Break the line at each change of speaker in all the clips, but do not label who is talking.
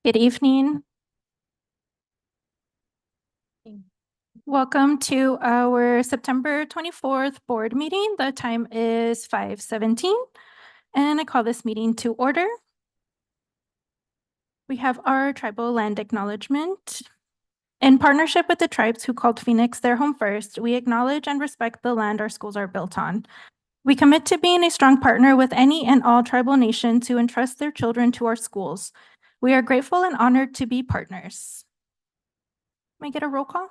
Good evening. Welcome to our September 24th board meeting. The time is 5:17, and I call this meeting to order. We have our tribal land acknowledgement. In partnership with the tribes who called Phoenix their home first, we acknowledge and respect the land our schools are built on. We commit to being a strong partner with any and all tribal nations who entrust their children to our schools. We are grateful and honored to be partners. May I get a roll call?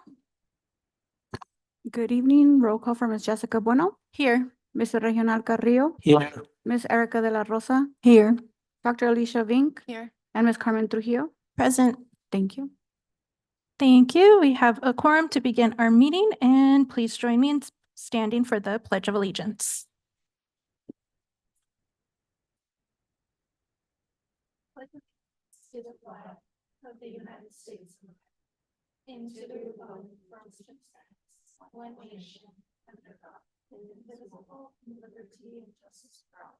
Good evening. Roll call for Ms. Jessica Bueno,
Here.
Mr. Regional Carrillo,
Here.
Ms. Erica de la Rosa,
Here.
Dr. Alicia Vink,
Here.
and Ms. Carmen Trujillo.
Present.
Thank you.
Thank you. We have a quorum to begin our meeting, and please join me in standing for the Pledge of Allegiance. To the flag of the United States and to the republic for which it stands, one nation under God, indivisible, with liberty and justice for all.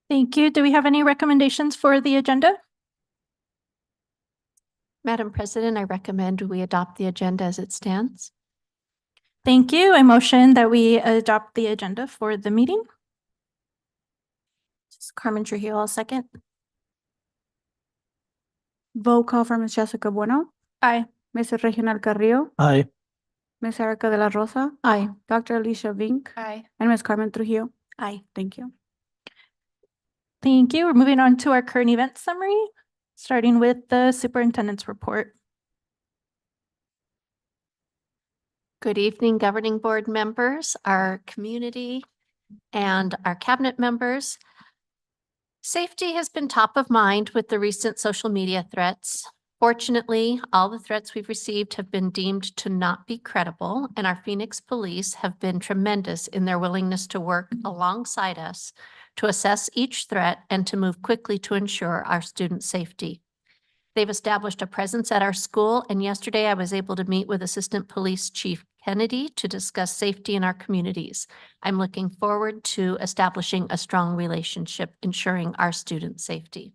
Thank you. Do we have any recommendations for the agenda?
Madam President, I recommend we adopt the agenda as it stands.
Thank you. I motion that we adopt the agenda for the meeting.
Carmen Trujillo, I'll second.
Roll call for Ms. Jessica Bueno,
Aye.
Mr. Regional Carrillo,
Aye.
Ms. Erica de la Rosa,
Aye.
Dr. Alicia Vink,
Aye.
and Ms. Carmen Trujillo.
Aye.
Thank you.
Thank you. We're moving on to our current event summary, starting with the superintendent's report.
Good evening, governing board members, our community, and our cabinet members. Safety has been top of mind with the recent social media threats. Fortunately, all the threats we've received have been deemed to not be credible, and our Phoenix police have been tremendous in their willingness to work alongside us to assess each threat and to move quickly to ensure our student safety. They've established a presence at our school, and yesterday I was able to meet with Assistant Police Chief Kennedy to discuss safety in our communities. I'm looking forward to establishing a strong relationship, ensuring our student safety.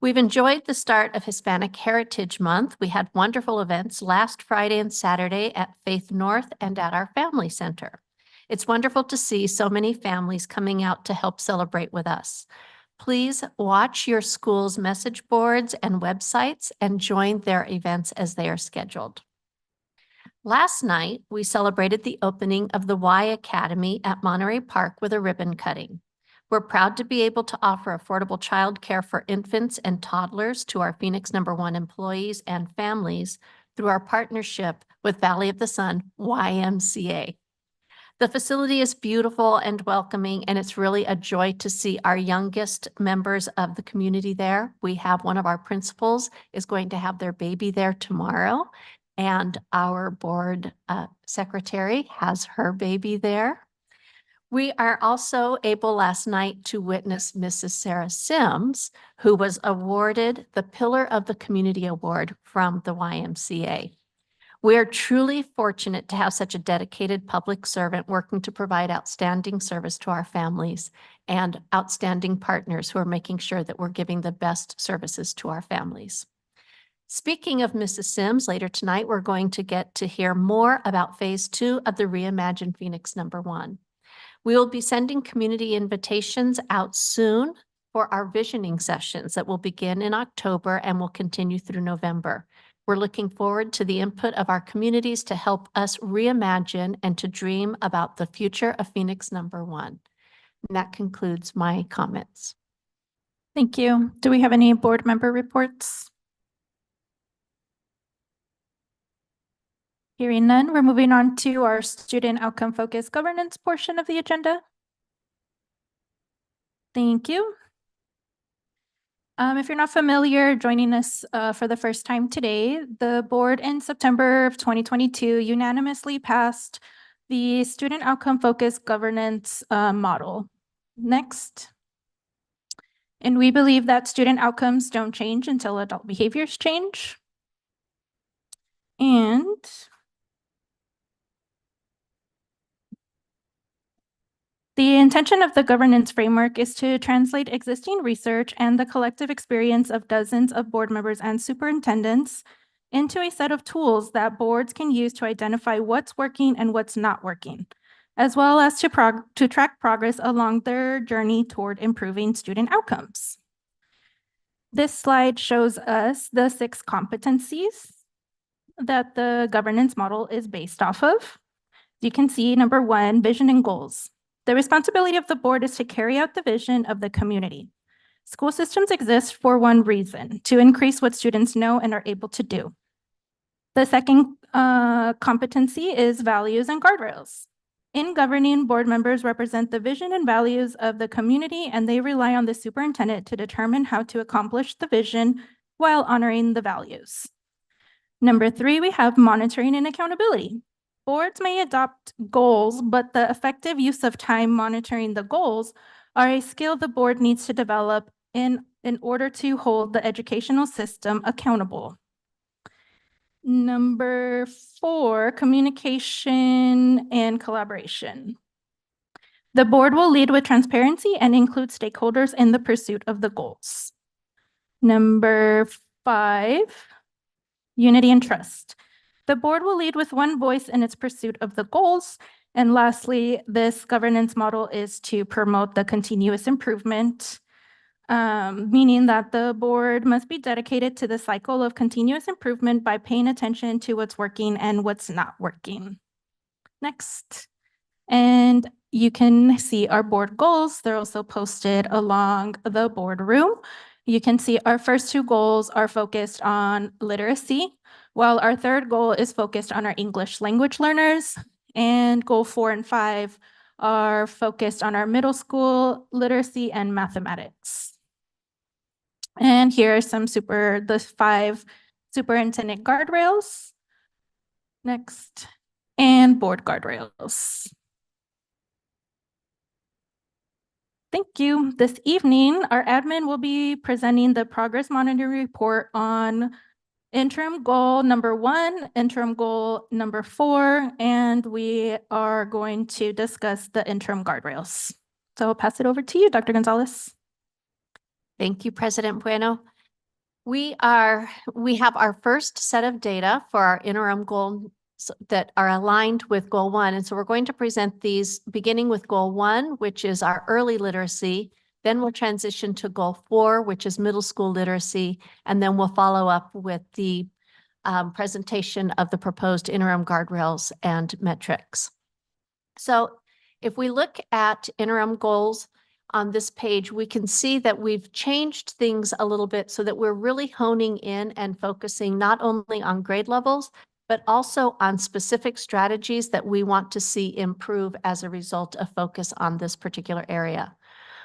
We've enjoyed the start of Hispanic Heritage Month. We had wonderful events last Friday and Saturday at Faith North and at our Family Center. It's wonderful to see so many families coming out to help celebrate with us. Please watch your school's message boards and websites and join their events as they are scheduled. Last night, we celebrated the opening of the Y Academy at Monterey Park with a ribbon cutting. We're proud to be able to offer affordable childcare for infants and toddlers to our Phoenix #1 employees and families through our partnership with Valley of the Sun YMCA. The facility is beautiful and welcoming, and it's really a joy to see our youngest members of the community there. We have one of our principals is going to have their baby there tomorrow, and our board secretary has her baby there. We are also able last night to witness Mrs. Sarah Sims, who was awarded the Pillar of the Community Award from the YMCA. We are truly fortunate to have such a dedicated public servant working to provide outstanding service to our families and outstanding partners who are making sure that we're giving the best services to our families. Speaking of Mrs. Sims, later tonight, we're going to get to hear more about phase 2 of the Reimagine Phoenix #1. We will be sending community invitations out soon for our visioning sessions that will begin in October and will continue through November. We're looking forward to the input of our communities to help us reimagine and to dream about the future of Phoenix #1. And that concludes my comments.
Thank you. Do we have any board member reports? Hearing none, we're moving on to our student outcome focused governance portion of the agenda. Thank you. If you're not familiar, joining us for the first time today, the board in September of 2022 unanimously passed the student outcome focused governance model. Next. And we believe that student outcomes don't change until adult behaviors change. And The intention of the governance framework is to translate existing research and the collective experience of dozens of board members and superintendents into a set of tools that boards can use to identify what's working and what's not working, as well as to track progress along their journey toward improving student outcomes. This slide shows us the 6 competencies that the governance model is based off of. You can see number 1, vision and goals. The responsibility of the board is to carry out the vision of the community. School systems exist for one reason, to increase what students know and are able to do. The second competency is values and guardrails. In governing, board members represent the vision and values of the community, and they rely on the superintendent to determine how to accomplish the vision while honoring the values. Number 3, we have monitoring and accountability. Boards may adopt goals, but the effective use of time monitoring the goals are a skill the board needs to develop in order to hold the educational system accountable. Number 4, communication and collaboration. The board will lead with transparency and include stakeholders in the pursuit of the goals. Number 5, unity and trust. The board will lead with one voice in its pursuit of the goals. And lastly, this governance model is to promote the continuous improvement, meaning that the board must be dedicated to the cycle of continuous improvement by paying attention to what's working and what's not working. Next. And you can see our board goals. They're also posted along the board room. You can see our first 2 goals are focused on literacy, while our third goal is focused on our English language learners, and goal 4 and 5 are focused on our middle school literacy and mathematics. And here are the 5 superintendent guardrails. Next, and board guardrails. Thank you. This evening, our admin will be presenting the progress monitoring report on interim goal number 1, interim goal number 4, and we are going to discuss the interim guardrails. So I'll pass it over to you, Dr. Gonzalez.
Thank you, President Bueno. We have our first set of data for our interim goals that are aligned with goal 1. And so we're going to present these beginning with goal 1, which is our early literacy. Then we'll transition to goal 4, which is middle school literacy. And then we'll follow up with the presentation of the proposed interim guardrails and metrics. So if we look at interim goals on this page, we can see that we've changed things a little bit so that we're really honing in and focusing not only on grade levels, but also on specific strategies that we want to see improve as a result of focus on this particular area.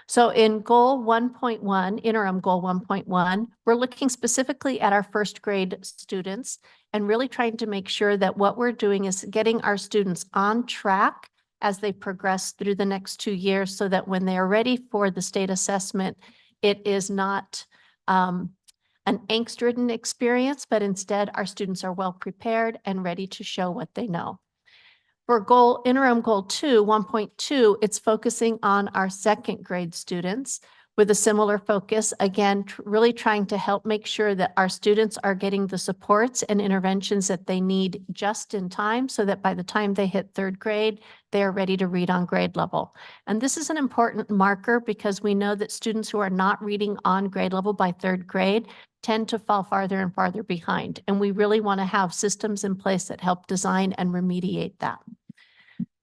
So in goal 1.1, interim goal 1.1, we're looking specifically at our first grade students and really trying to make sure that what we're doing is getting our students on track as they progress through the next 2 years so that when they are ready for the state assessment, it is not an angst-ridden experience, but instead our students are well prepared and ready to show what they know. For interim goal 2, 1.2, it's focusing on our second grade students with a similar focus, again, really trying to help make sure that our students are getting the supports and interventions that they need just in time so that by the time they hit 3rd grade, they are ready to read on grade level. And this is an important marker because we know that students who are not reading on grade level by 3rd grade tend to fall farther and farther behind. And we really want to have systems in place that help design and remediate that.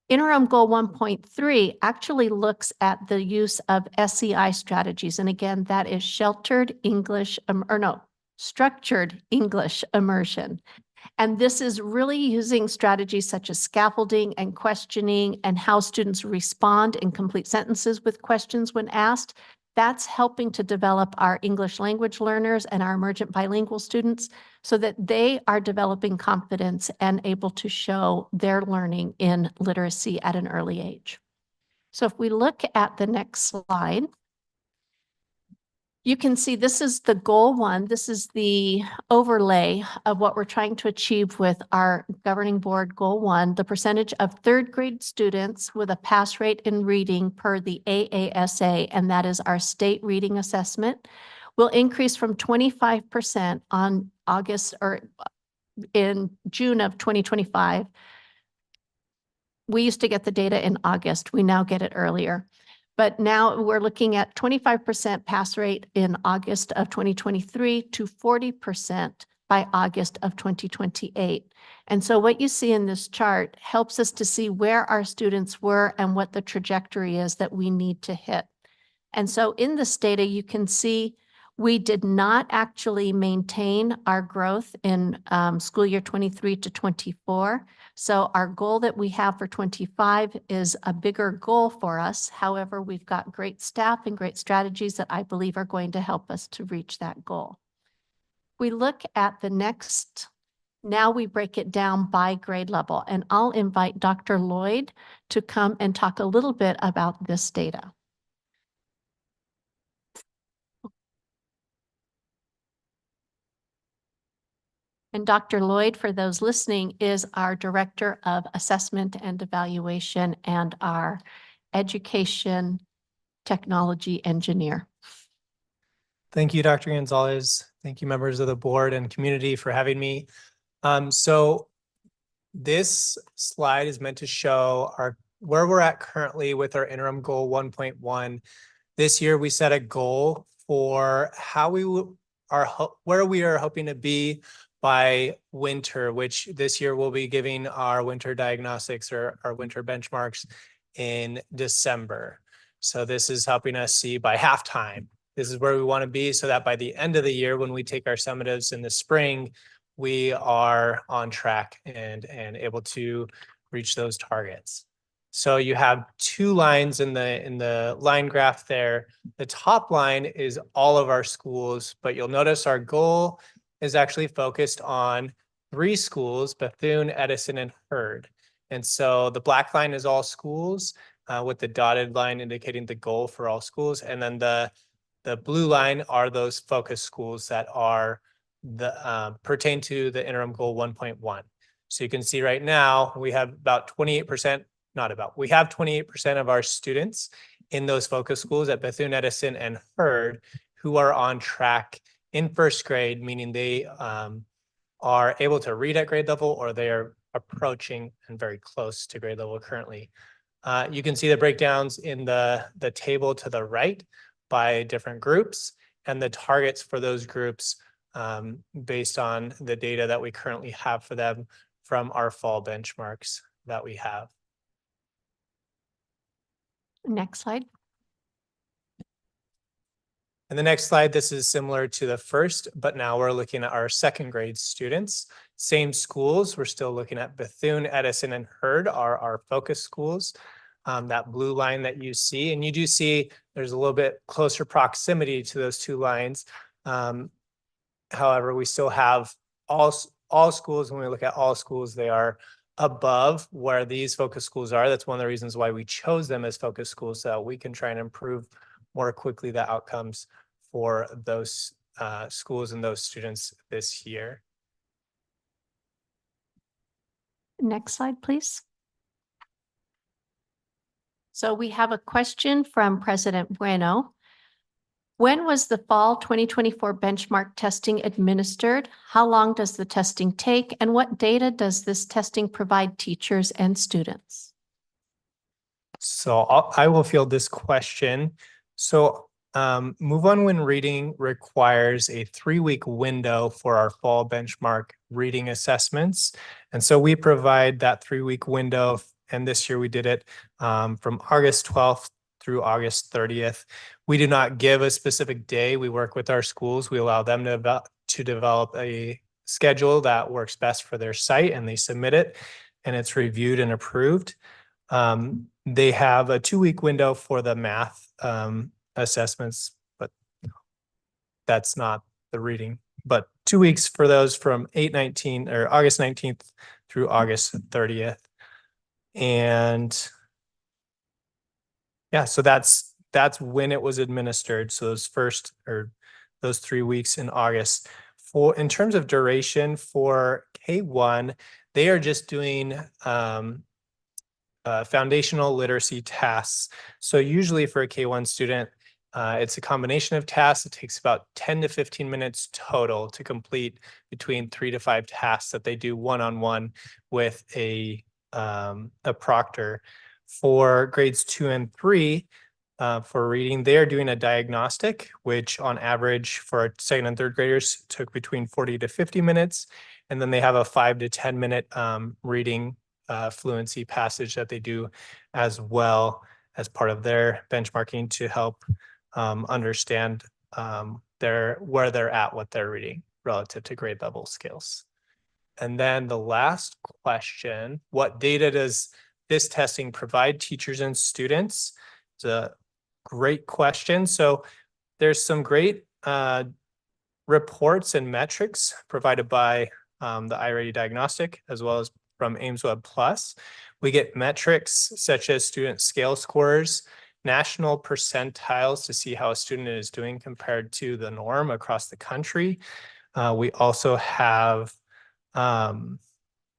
Interim goal 1.3 actually looks at the use of SEI strategies. And again, that is structured English immersion. And this is really using strategies such as scaffolding and questioning and how students respond in complete sentences with questions when asked. That's helping to develop our English language learners and our emergent bilingual students so that they are developing confidence and able to show their learning in literacy at an early age. So if we look at the next slide, You can see this is the goal one. This is the overlay of what we're trying to achieve with our governing board goal one. The percentage of third grade students with a pass rate in reading per the AASA, and that is our state reading assessment, will increase from 25% on August or in June of 2025. We used to get the data in August. We now get it earlier. But now we're looking at 25% pass rate in August of 2023 to 40% by August of 2028. And so what you see in this chart helps us to see where our students were and what the trajectory is that we need to hit. And so in this data, you can see we did not actually maintain our growth in school year 23 to 24. So our goal that we have for 25 is a bigger goal for us. However, we've got great staff and great strategies that I believe are going to help us to reach that goal. We look at the next, now we break it down by grade level, and I'll invite Dr. Lloyd to come and talk a little bit about this data. And Dr. Lloyd, for those listening, is our Director of Assessment and Evaluation and our Education Technology Engineer.
Thank you, Dr. Gonzalez. Thank you, members of the board and community, for having me. So this slide is meant to show where we're at currently with our interim goal 1.1. This year, we set a goal for where we are hoping to be by winter, which this year we'll be giving our winter diagnostics or our winter benchmarks in December. So this is helping us see by halftime. This is where we want to be so that by the end of the year, when we take our summatives in the spring, we are on track and able to reach those targets. So you have two lines in the line graph there. The top line is all of our schools, but you'll notice our goal is actually focused on 3 schools, Bethune, Edison, and Heard. And so the black line is all schools with the dotted line indicating the goal for all schools. And then the blue line are those focus schools that are pertain to the interim goal 1.1. So you can see right now we have about 28%, we have 28% of our students in those focus schools at Bethune, Edison, and Heard who are on track in first grade, meaning they are able to read at grade level or they are approaching and very close to grade level currently. You can see the breakdowns in the table to the right by different groups and the targets for those groups based on the data that we currently have for them from our fall benchmarks that we have.
Next slide.
And the next slide, this is similar to the first, but now we're looking at our second grade students. Same schools, we're still looking at Bethune, Edison, and Heard are our focus schools. That blue line that you see, and you do see there's a little bit closer proximity to those two lines. However, we still have all schools. When we look at all schools, they are above where these focus schools are. That's one of the reasons why we chose them as focus schools, so that we can try and improve more quickly the outcomes for those schools and those students this year.
Next slide, please. So we have a question from President Bueno. When was the fall 2024 benchmark testing administered? How long does the testing take? And what data does this testing provide teachers and students?
So I will field this question. So Move On When Reading requires a 3-week window for our fall benchmark reading assessments. And so we provide that 3-week window. And this year we did it from August 12th through August 30th. We do not give a specific day. We work with our schools. We allow them to develop a schedule that works best for their site, and they submit it, and it's reviewed and approved. They have a 2-week window for the math assessments, but that's not the reading. But 2 weeks for those from August 19th through August 30th. And yeah, so that's that's when it was administered. So those 3 weeks in August. In terms of duration for K1, they are just doing foundational literacy tasks. So usually for a K1 student, it's a combination of tasks. It takes about 10 to 15 minutes total to complete between 3 to 5 tasks that they do one-on-one with a proctor. For grades 2 and 3, for reading, they are doing a diagnostic, which on average for our second and third graders took between 40 to 50 minutes. And then they have a 5 to 10 minute reading fluency passage that they do as well as part of their benchmarking to help understand where they're at, what they're reading relative to grade level skills. And then the last question, what data does this testing provide teachers and students? It's a great question. So there's some great reports and metrics provided by the iReady diagnostic, as well as from Aimsweb Plus. We get metrics such as student scale scores, national percentiles to see how a student is doing compared to the norm across the country. We also have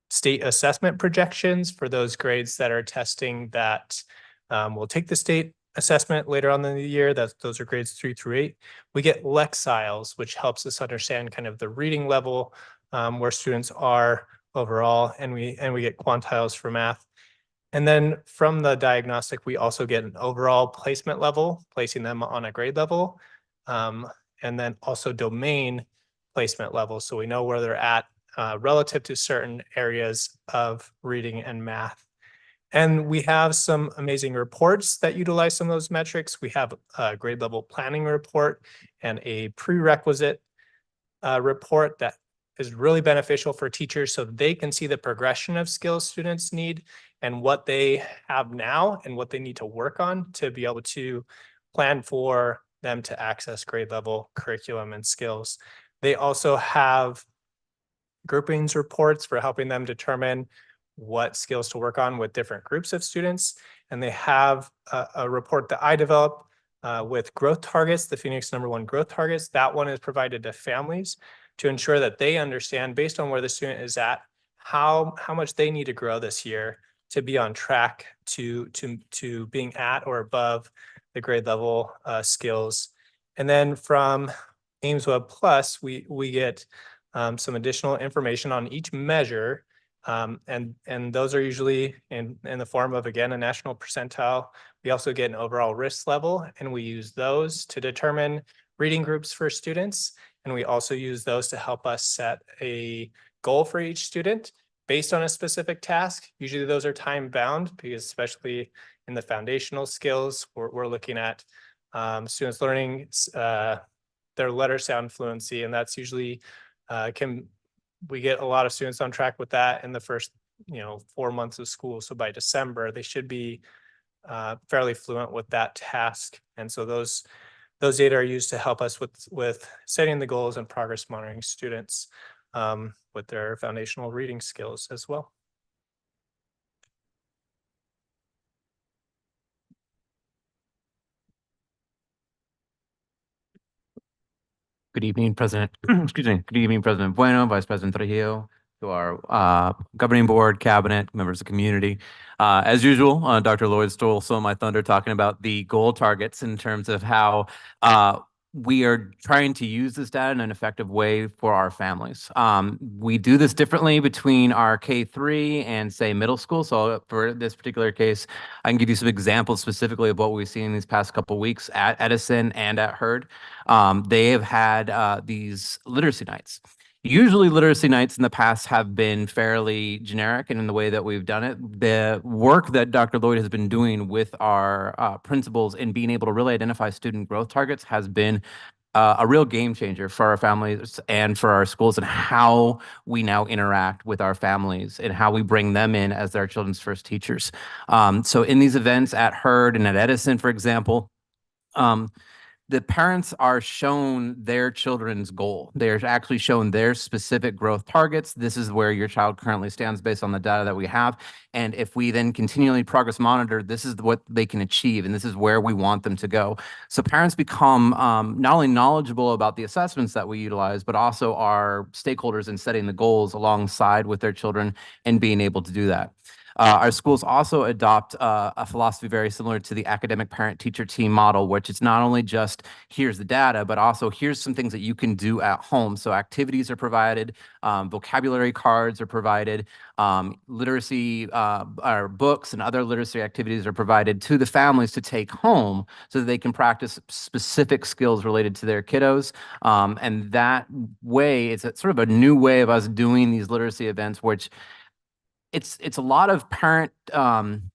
state assessment projections for those grades that are testing that will take the state assessment later on in the year. Those are grades 3 through 8. We get Lexiles, which helps us understand kind of the reading level where students are overall, and we get quantiles for math. And then from the diagnostic, we also get an overall placement level, placing them on a grade level, and then also domain placement level. So we know where they're at relative to certain areas of reading and math. And we have some amazing reports that utilize some of those metrics. We have a grade level planning report and a prerequisite report that is really beneficial for teachers so they can see the progression of skills students need and what they have now and what they need to work on to be able to plan for them to access grade level curriculum and skills. They also have groupings reports for helping them determine what skills to work on with different groups of students. And they have a report that I developed with growth targets, the Phoenix #1 growth targets. That one is provided to families to ensure that they understand, based on where the student is at, how much they need to grow this year to be on track to being at or above the grade level skills. And then from Aimsweb Plus, we get some additional information on each measure. And those are usually in the form of, again, a national percentile. We also get an overall risk level, and we use those to determine reading groups for students. And we also use those to help us set a goal for each student based on a specific task. Usually those are time bound because especially in the foundational skills, we're looking at students learning their letter sound fluency. And that's usually we get a lot of students on track with that in the first 4 months of school. So by December, they should be fairly fluent with that task. And so those data are used to help us with setting the goals and progress monitoring students with their foundational reading skills as well.
Good evening, President. Excuse me. Good evening, President Bueno, Vice President Trujillo, to our governing board, cabinet, members of the community. As usual, Dr. Lloyd stole some of my thunder talking about the goal targets in terms of how we are trying to use this data in an effective way for our families. We do this differently between our K3 and say middle school. So for this particular case, I can give you some examples specifically of what we've seen these past couple of weeks at Edison and at Hurd. They have had these literacy nights. Usually literacy nights in the past have been fairly generic and in the way that we've done it. The work that Dr. Lloyd has been doing with our principals in being able to really identify student growth targets has been a real game changer for our families and for our schools and how we now interact with our families and how we bring them in as their children's first teachers. So in these events at Hurd and at Edison, for example, the parents are shown their children's goal. They're actually shown their specific growth targets. This is where your child currently stands based on the data that we have. And if we then continually progress monitor, this is what they can achieve, and this is where we want them to go. So parents become not only knowledgeable about the assessments that we utilize, but also are stakeholders in setting the goals alongside with their children and being able to do that. Our schools also adopt a philosophy very similar to the academic parent-teacher team model, which is not only just here's the data, but also here's some things that you can do at home. So activities are provided, vocabulary cards are provided, literacy or books and other literacy activities are provided to the families to take home so that they can practice specific skills related to their kiddos. And that way, it's sort of a new way of us doing these literacy events, which it's a lot of parent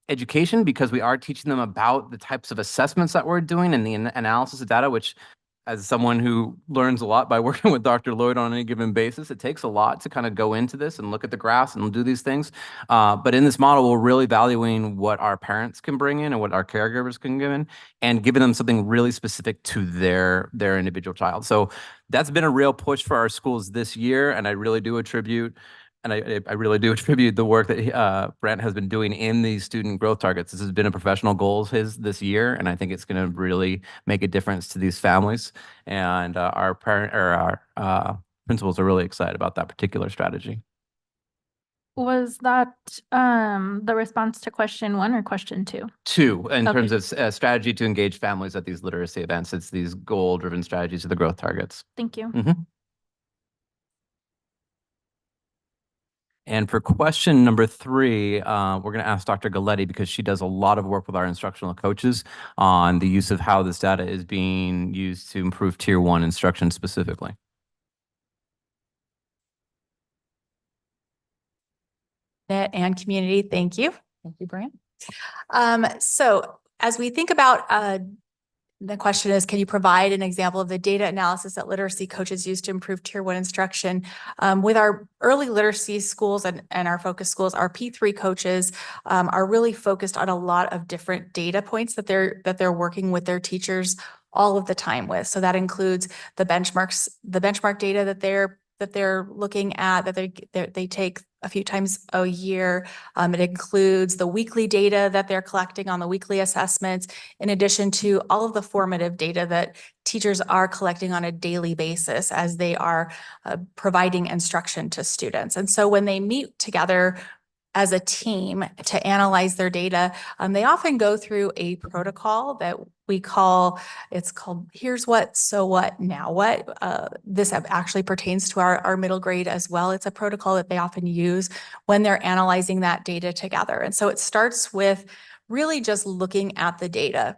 education because we are teaching them about the types of assessments that we're doing and the analysis of data, which as someone who learns a lot by working with Dr. Lloyd on any given basis, it takes a lot to kind of go into this and look at the graphs and do these things. But in this model, we're really valuing what our parents can bring in and what our caregivers can give in and giving them something really specific to their individual child. So that's been a real push for our schools this year. And I really do attribute the work that Brent has been doing in these student growth targets. This has been a professional goal of his this year, and I think it's going to really make a difference to these families. And our principals are really excited about that particular strategy.
Was that the response to question 1 or question 2?
2, in
Okay.
terms of strategy to engage families at these literacy events. It's these goal-driven strategies of the growth targets.
Thank you.
And for question number 3, we're going to ask Dr. Galetti because she does a lot of work with our instructional coaches on the use of how this data is being used to improve Tier 1 instruction specifically.
And community, thank you. Thank you, Brent. So as we think about the question is, can you provide an example of the data analysis that literacy coaches use to improve Tier 1 instruction? With our early literacy schools and our focus schools, our P3 coaches are really focused on a lot of different data points that they're working with their teachers all of the time with. So that includes the benchmark data that they're looking at, that they take a few times a year. It includes the weekly data that they're collecting on the weekly assessments, in addition to all of the formative data that teachers are collecting on a daily basis as they are providing instruction to students. And so when they meet together as a team to analyze their data, they often go through a protocol that it's called Here's What, So What, Now What. This actually pertains to our middle grade as well. It's a protocol that they often use when they're analyzing that data together. And so it starts with really just looking at the data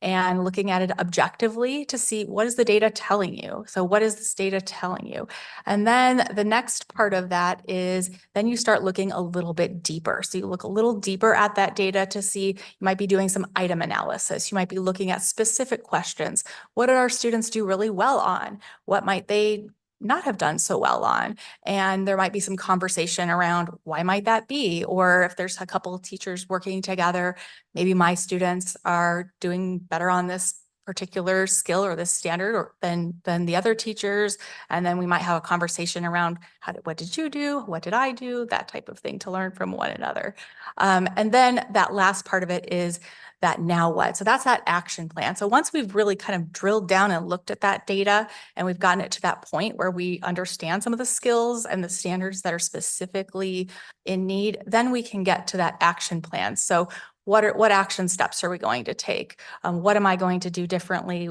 and looking at it objectively to see what is the data telling you. So what is this data telling you? And then the next part of that is then you start looking a little bit deeper. So you look a little deeper at that data to see, you might be doing some item analysis. You might be looking at specific questions. What did our students do really well on? What might they not have done so well on? And there might be some conversation around why might that be? Or if there's a couple of teachers working together, maybe my students are doing better on this particular skill or this standard than the other teachers. And then we might have a conversation around what did you do? What did I do? That type of thing to learn from one another. And then that last part of it is that now what? So that's that action plan. So once we've really kind of drilled down and looked at that data and we've gotten it to that point where we understand some of the skills and the standards that are specifically in need, then we can get to that action plan. So what action steps are we going to take? What am I going to do differently?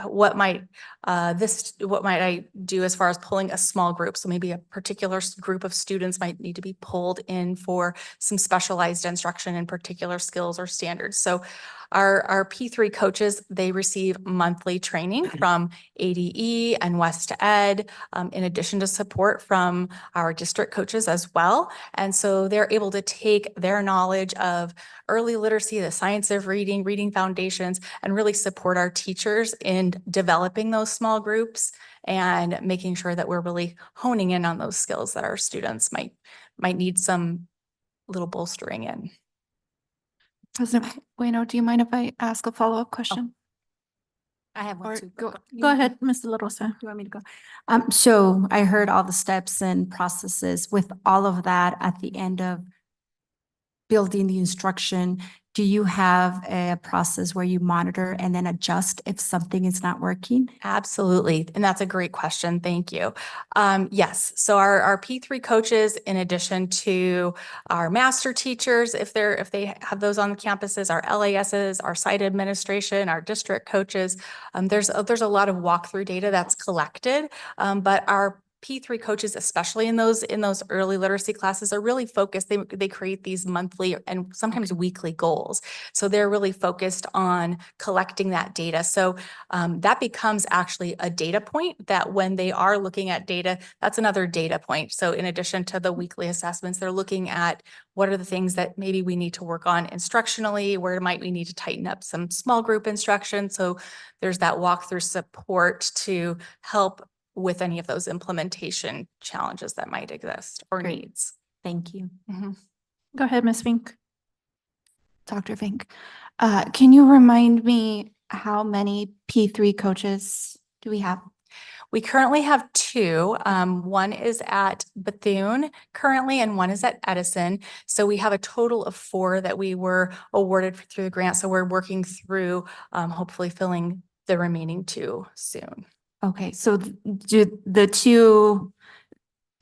What might I do as far as pulling a small group? So maybe a particular group of students might need to be pulled in for some specialized instruction in particular skills or standards. So our P3 coaches, they receive monthly training from ADE and West Ed, in addition to support from our district coaches as well. And so they're able to take their knowledge of early literacy, the science of reading, reading foundations, and really support our teachers in developing those small groups and making sure that we're really honing in on those skills that our students might need some little bolstering in.
President Bueno, do you mind if I ask a follow-up question?
I have one
Or
too.
go ahead, Ms. De La Rosa.
You want me to go? So I heard all the steps and processes. With all of that at the end of building the instruction, do you have a process where you monitor and then adjust if something is not working?
Absolutely. And that's a great question. Thank you. Yes. So our P3 coaches, in addition to our master teachers, if they have those on the campuses, our LASs, our site administration, our district coaches, there's a lot of walkthrough data that's collected. But our P3 coaches, especially in those early literacy classes, are really focused. They create these monthly and sometimes weekly goals. So they're really focused on collecting that data. So that becomes actually a data point that when they are looking at data, that's another data point. So in addition to the weekly assessments, they're looking at what are the things that maybe we need to work on instructionally, where might we need to tighten up some small group instruction. So there's that walkthrough support to help with any of those implementation challenges that might exist or
Great.
needs.
Thank you.
Go ahead, Ms. Fink.
Dr. Fink, can you remind me how many P3 coaches do we have?
We currently have two. One is at Bethune currently, and one is at Edison. So we have a total of 4 that we were awarded through the grant. So we're working through hopefully filling the remaining 2 soon.
Okay, so do the 2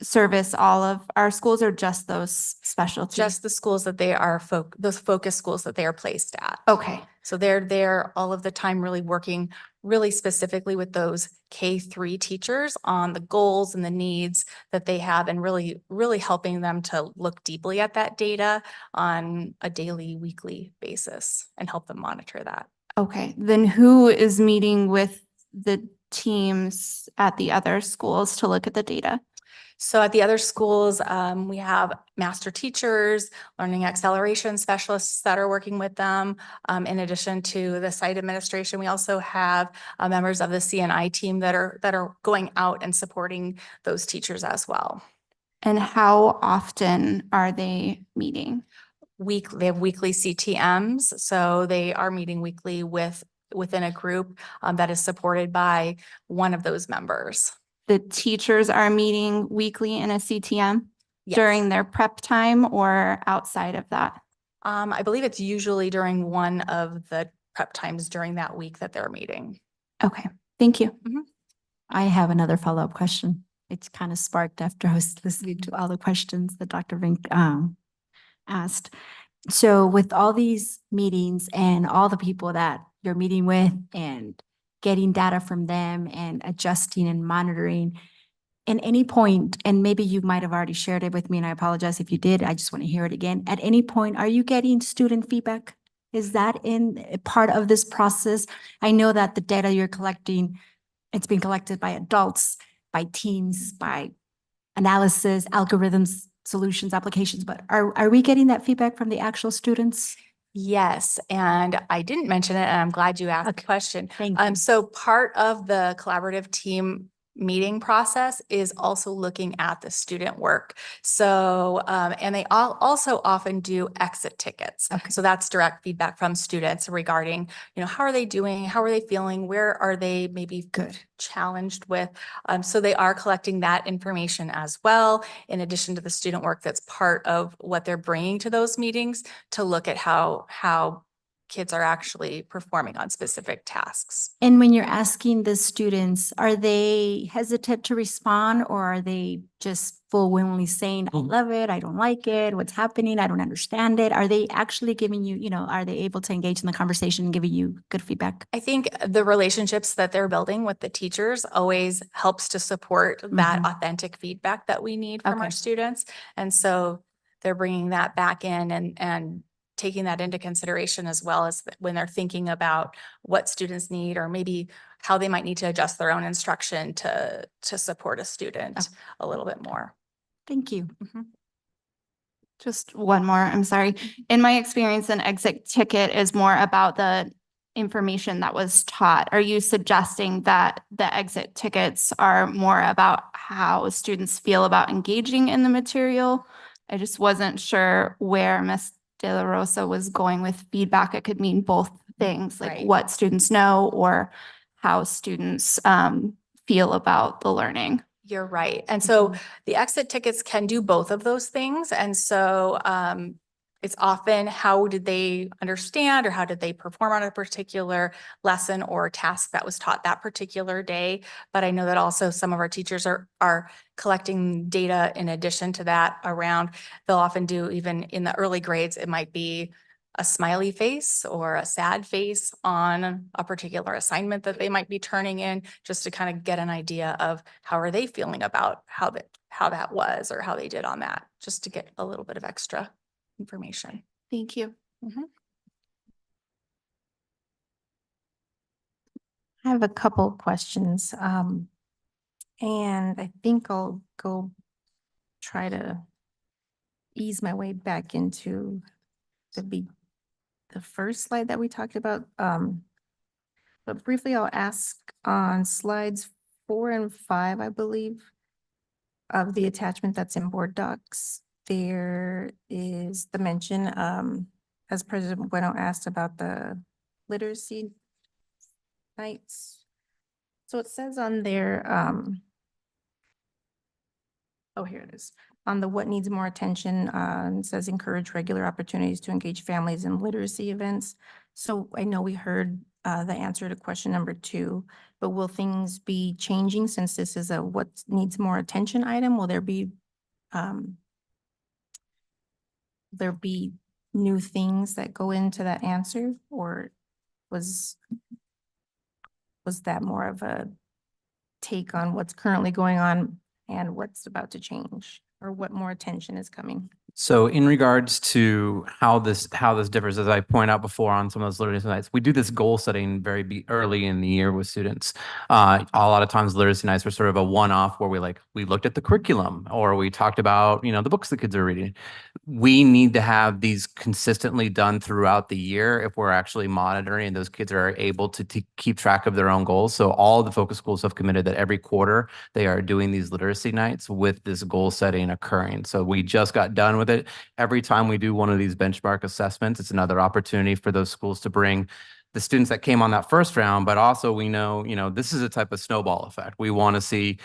service all of our schools or just those specialties?
Just the schools that they are those focus schools that they are placed at.
Okay,
So they're there all of the time, really working really specifically with those K-3 teachers on the goals and the needs that they have, and really, really helping them to look deeply at that data on a daily, weekly basis and help them monitor that.
okay. Then who is meeting with the teams at the other schools to look at the data?
So at the other schools, we have master teachers, learning acceleration specialists that are working with them. In addition to the site administration, we also have members of the CNI team that are going out and supporting those teachers as well.
And how often are they meeting?
They have weekly CTMs, so they are meeting weekly within a group that is supported by one of those members.
The teachers are meeting weekly in a CTM
Yes.
during their prep time or outside of that?
I believe it's usually during one of the prep times during that week that they're meeting.
Okay, thank you.
I have another follow-up question. It's kind of sparked after I was listening to all the questions that Dr. Vink asked. So with all these meetings and all the people that you're meeting with and getting data from them and adjusting and monitoring, at any point, and maybe you might have already shared it with me, and I apologize if you did, I just want to hear it again. At any point, are you getting student feedback? Is that in a part of this process? I know that the data you're collecting, it's being collected by adults, by teams, by analysis, algorithms, solutions, applications, but are we getting that feedback from the actual students?
Yes, and I didn't mention it, and I'm glad you asked the question.
Thank you.
So part of the collaborative team meeting process is also looking at the student work. So, and they also often do exit tickets.
Okay.
So that's direct feedback from students regarding, how are they doing? How are they feeling? Where are they maybe
Good.
challenged with? So they are collecting that information as well, in addition to the student work that's part of what they're bringing to those meetings to look at how kids are actually performing on specific tasks.
And when you're asking the students, are they hesitant to respond, or are they just full willingly saying, I love it, I don't like it, what's happening, I don't understand it? Are they actually giving you, are they able to engage in the conversation and giving you good feedback?
I think the relationships that they're building with the teachers always helps to support that
Mhm.
authentic feedback that we need from our
Okay.
students. And so they're bringing that back in and taking that into consideration, as well as when they're thinking about what students need, or maybe how they might need to adjust their own instruction to support a student a little bit more.
Thank you.
Just one more, I'm sorry. In my experience, an exit ticket is more about the information that was taught. Are you suggesting that the exit tickets are more about how students feel about engaging in the material? I just wasn't sure where Ms. De La Rosa was going with feedback. It could mean both things, like
Right.
what students know or how students feel about the learning.
You're right. And so the exit tickets can do both of those things. And so it's often how did they understand or how did they perform on a particular lesson or task that was taught that particular day. But I know that also some of our teachers are collecting data in addition to that around, they'll often do even in the early grades, it might be a smiley face or a sad face on a particular assignment that they might be turning in, just to kind of get an idea of how are they feeling about how that was or how they did on that, just to get a little bit of extra information.
Thank you.
I have a couple questions, and I think I'll go try to ease my way back into the first slide that we talked about. But briefly, I'll ask on slides 4 and 5, I believe, of the attachment that's in board docs. There is the mention, as President Bueno asked about the literacy nights. So it says on there, oh, here it is. On the what needs more attention, it says encourage regular opportunities to engage families in literacy events. So I know we heard the answer to question number 2, but will things be changing since this is a what needs more attention item? Will there be new things that go into that answer, or was that more of a take on what's currently going on and what's about to change, or what more attention is coming?
So in regards to how this differs, as I point out before on some of those literacy nights, we do this goal setting very early in the year with students. A lot of times literacy nights are sort of a one-off where we looked at the curriculum or we talked about, the books the kids are reading. We need to have these consistently done throughout the year if we're actually monitoring and those kids are able to keep track of their own goals. So all the focus schools have committed that every quarter they are doing these literacy nights with this goal setting occurring. So we just got done with it. Every time we do one of these benchmark assessments, it's another opportunity for those schools to bring the students that came on that first round, but also we know, this is a type of snowball effect. We want to see,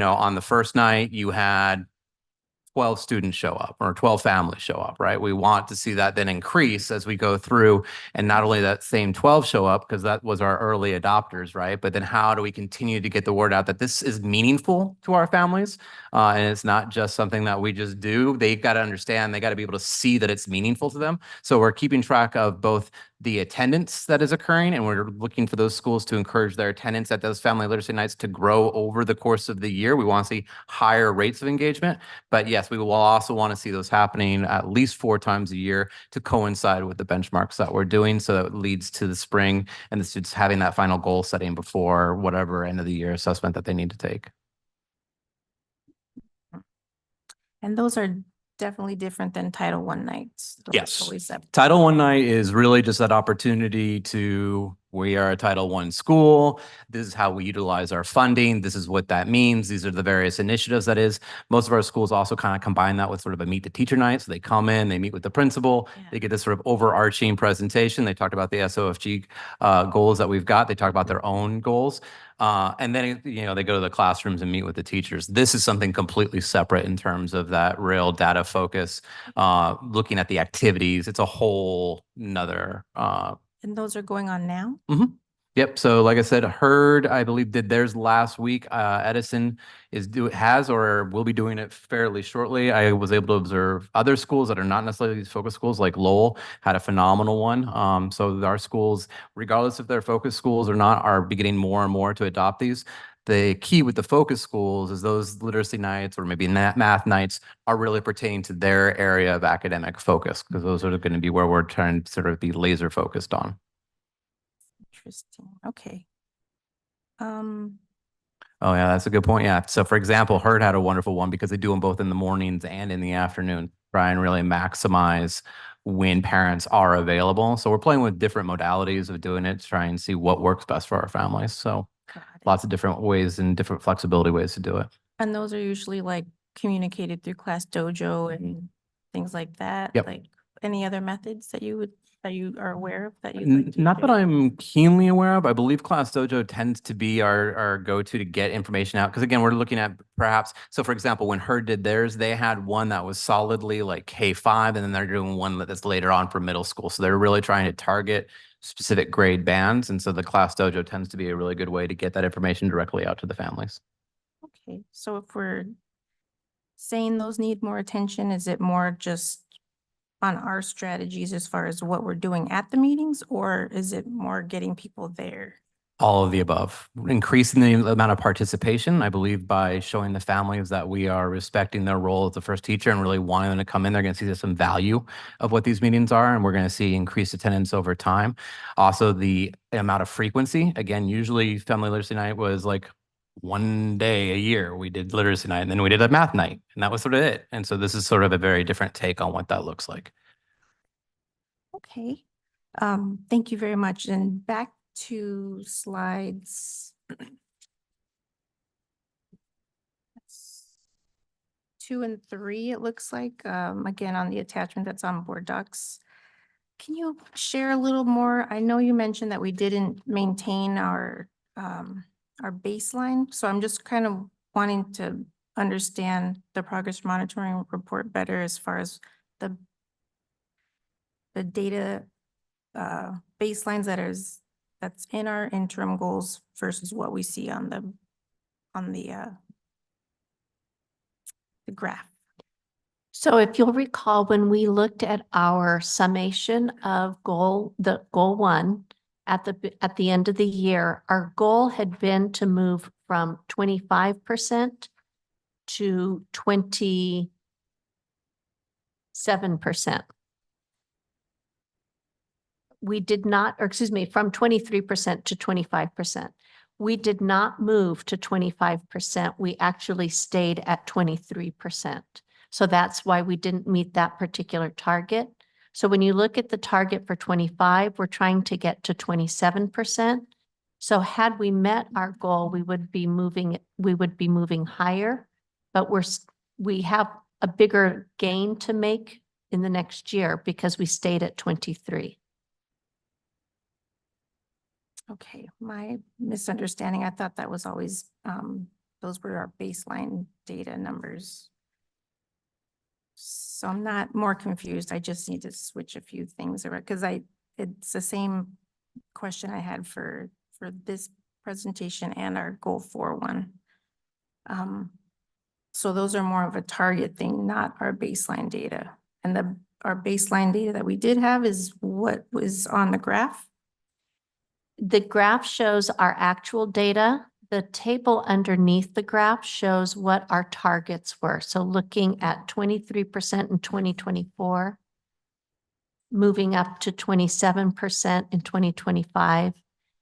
on the first night you had 12 students show up or 12 families show up, right? We want to see that then increase as we go through, and not only that same 12 show up because that was our early adopters, right? But then how do we continue to get the word out that this is meaningful to our families? And it's not just something that we just do. They got to understand, they got to be able to see that it's meaningful to them. So we're keeping track of both the attendance that is occurring, and we're looking for those schools to encourage their attendance at those family literacy nights to grow over the course of the year. We want to see higher rates of engagement, but yes, we will also want to see those happening at least 4 times a year to coincide with the benchmarks that we're doing. So that leads to the spring and the students having that final goal setting before whatever end of the year assessment that they need to take.
And those are definitely different than Title I nights. Those are
Yes.
totally separate.
Title I night is really just that opportunity we are a Title I school. This is how we utilize our funding. This is what that means. These are the various initiatives that is. Most of our schools also kind of combine that with sort of a meet the teacher night. So they come in, they meet with the principal, they get this sort of overarching presentation. They talked about the SOFG goals that we've got. They talk about their own goals. And then, they go to the classrooms and meet with the teachers. This is something completely separate in terms of that real data focus, looking at the activities. It's a whole nother
And those are going on now?
Yep. So like I said, Hurd, I believe, did theirs last week. Edison has or will be doing it fairly shortly. I was able to observe other schools that are not necessarily these focus schools, like Lowell had a phenomenal one. So our schools, regardless if they're focus schools or not, are beginning more and more to adopt these. The key with the focus schools is those literacy nights or maybe math nights are really pertaining to their area of academic focus, because those are going to be where we're trying to sort of be laser focused on.
Interesting. Okay.
Oh yeah, that's a good point. Yeah. So for example, Hurd had a wonderful one because they do them both in the mornings and in the afternoon. Try and really maximize when parents are available. So we're playing with different modalities of doing it to try and see what works best for our families. So
Got it.
lots of different ways and different flexibility ways to do it.
And those are usually like communicated through Class Dojo and things like that?
Yep.
Like, any other methods that you are aware of that you'd like to
Not that
share?
I'm keenly aware of. I believe Class Dojo tends to be our go-to to get information out. Because again, we're looking at perhaps, so for example, when Herd did theirs, they had one that was solidly like K-5, and then they're doing one that's later on for middle school. So they're really trying to target specific grade bands. And so the Class Dojo tends to be a really good way to get that information directly out to the families.
Okay, so if we're saying those need more attention, is it more just on our strategies as far as what we're doing at the meetings, or is it more getting people there?
All of the above, increasing the amount of participation, I believe, by showing the families that we are respecting their role as the first teacher and really wanting them to come in. They're going to see some value of what these meetings are, and we're going to see increased attendance over time. Also, the amount of frequency. Again, usually family literacy night was like one day a year. We did literacy night, and then we did a math night, and that was sort of it. And so this is sort of a very different take on what that looks like.
Okay, thank you very much. And back to slides. 2 and 3, it looks like, again, on the attachment that's on board docs. Can you share a little more? I know you mentioned that we didn't maintain our baseline, so I'm just kind of wanting to understand the progress monitoring report better as far as the data baselines that's in our interim goals versus what we see on the graph.
So if you'll recall, when we looked at our summation of goal 1 at the end of the year, our goal had been to move from 25% to 27%. We did not, or excuse me, from 23% to 25%. We did not move to 25%. We actually stayed at 23%. So that's why we didn't meet that particular target. So when you look at the target for 25, we're trying to get to 27%. So had we met our goal, we would be moving higher, but we have a bigger gain to make in the next year because we stayed at 23.
Okay, my misunderstanding, I thought that was always, those were our baseline data numbers. So I'm not more confused. I just need to switch a few things around because it's the same question I had for this presentation and our goal 4 one. So those are more of a target thing, not our baseline data. And our baseline data that we did have is what was on the graph.
The graph shows our actual data. The table underneath the graph shows what our targets were. So looking at 23% in 2024, moving up to 27% in 2025.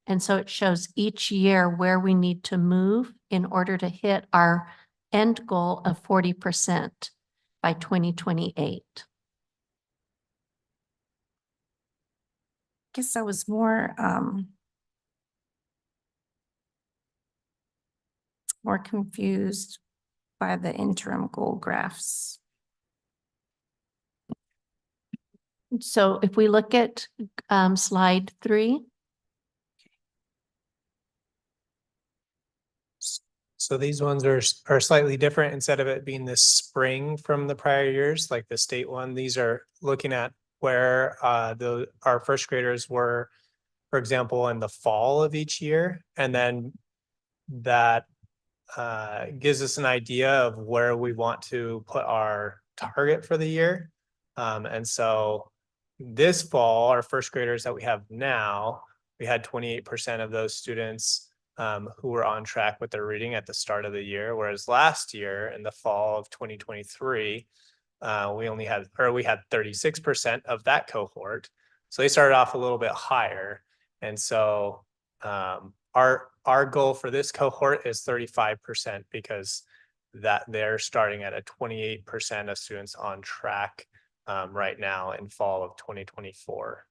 And so it shows each year where we need to move in order to hit our end goal of 40% by 2028.
Guess I was more confused by the interim goal graphs.
So if we look at slide 3.
So these ones are slightly different. Instead of it being this spring from the prior years, like the state one, these are looking at where our first graders were, for example, in the fall of each year. And then that gives us an idea of where we want to put our target for the year. And so this fall, our first graders that we have now, we had 28% of those students who were on track with their reading at the start of the year. Whereas last year in the fall of 2023, we had 36% of that cohort. So they started off a little bit higher. And so our goal for this cohort is 35% because that they're starting at a 28% of students on track right now in fall of 2024.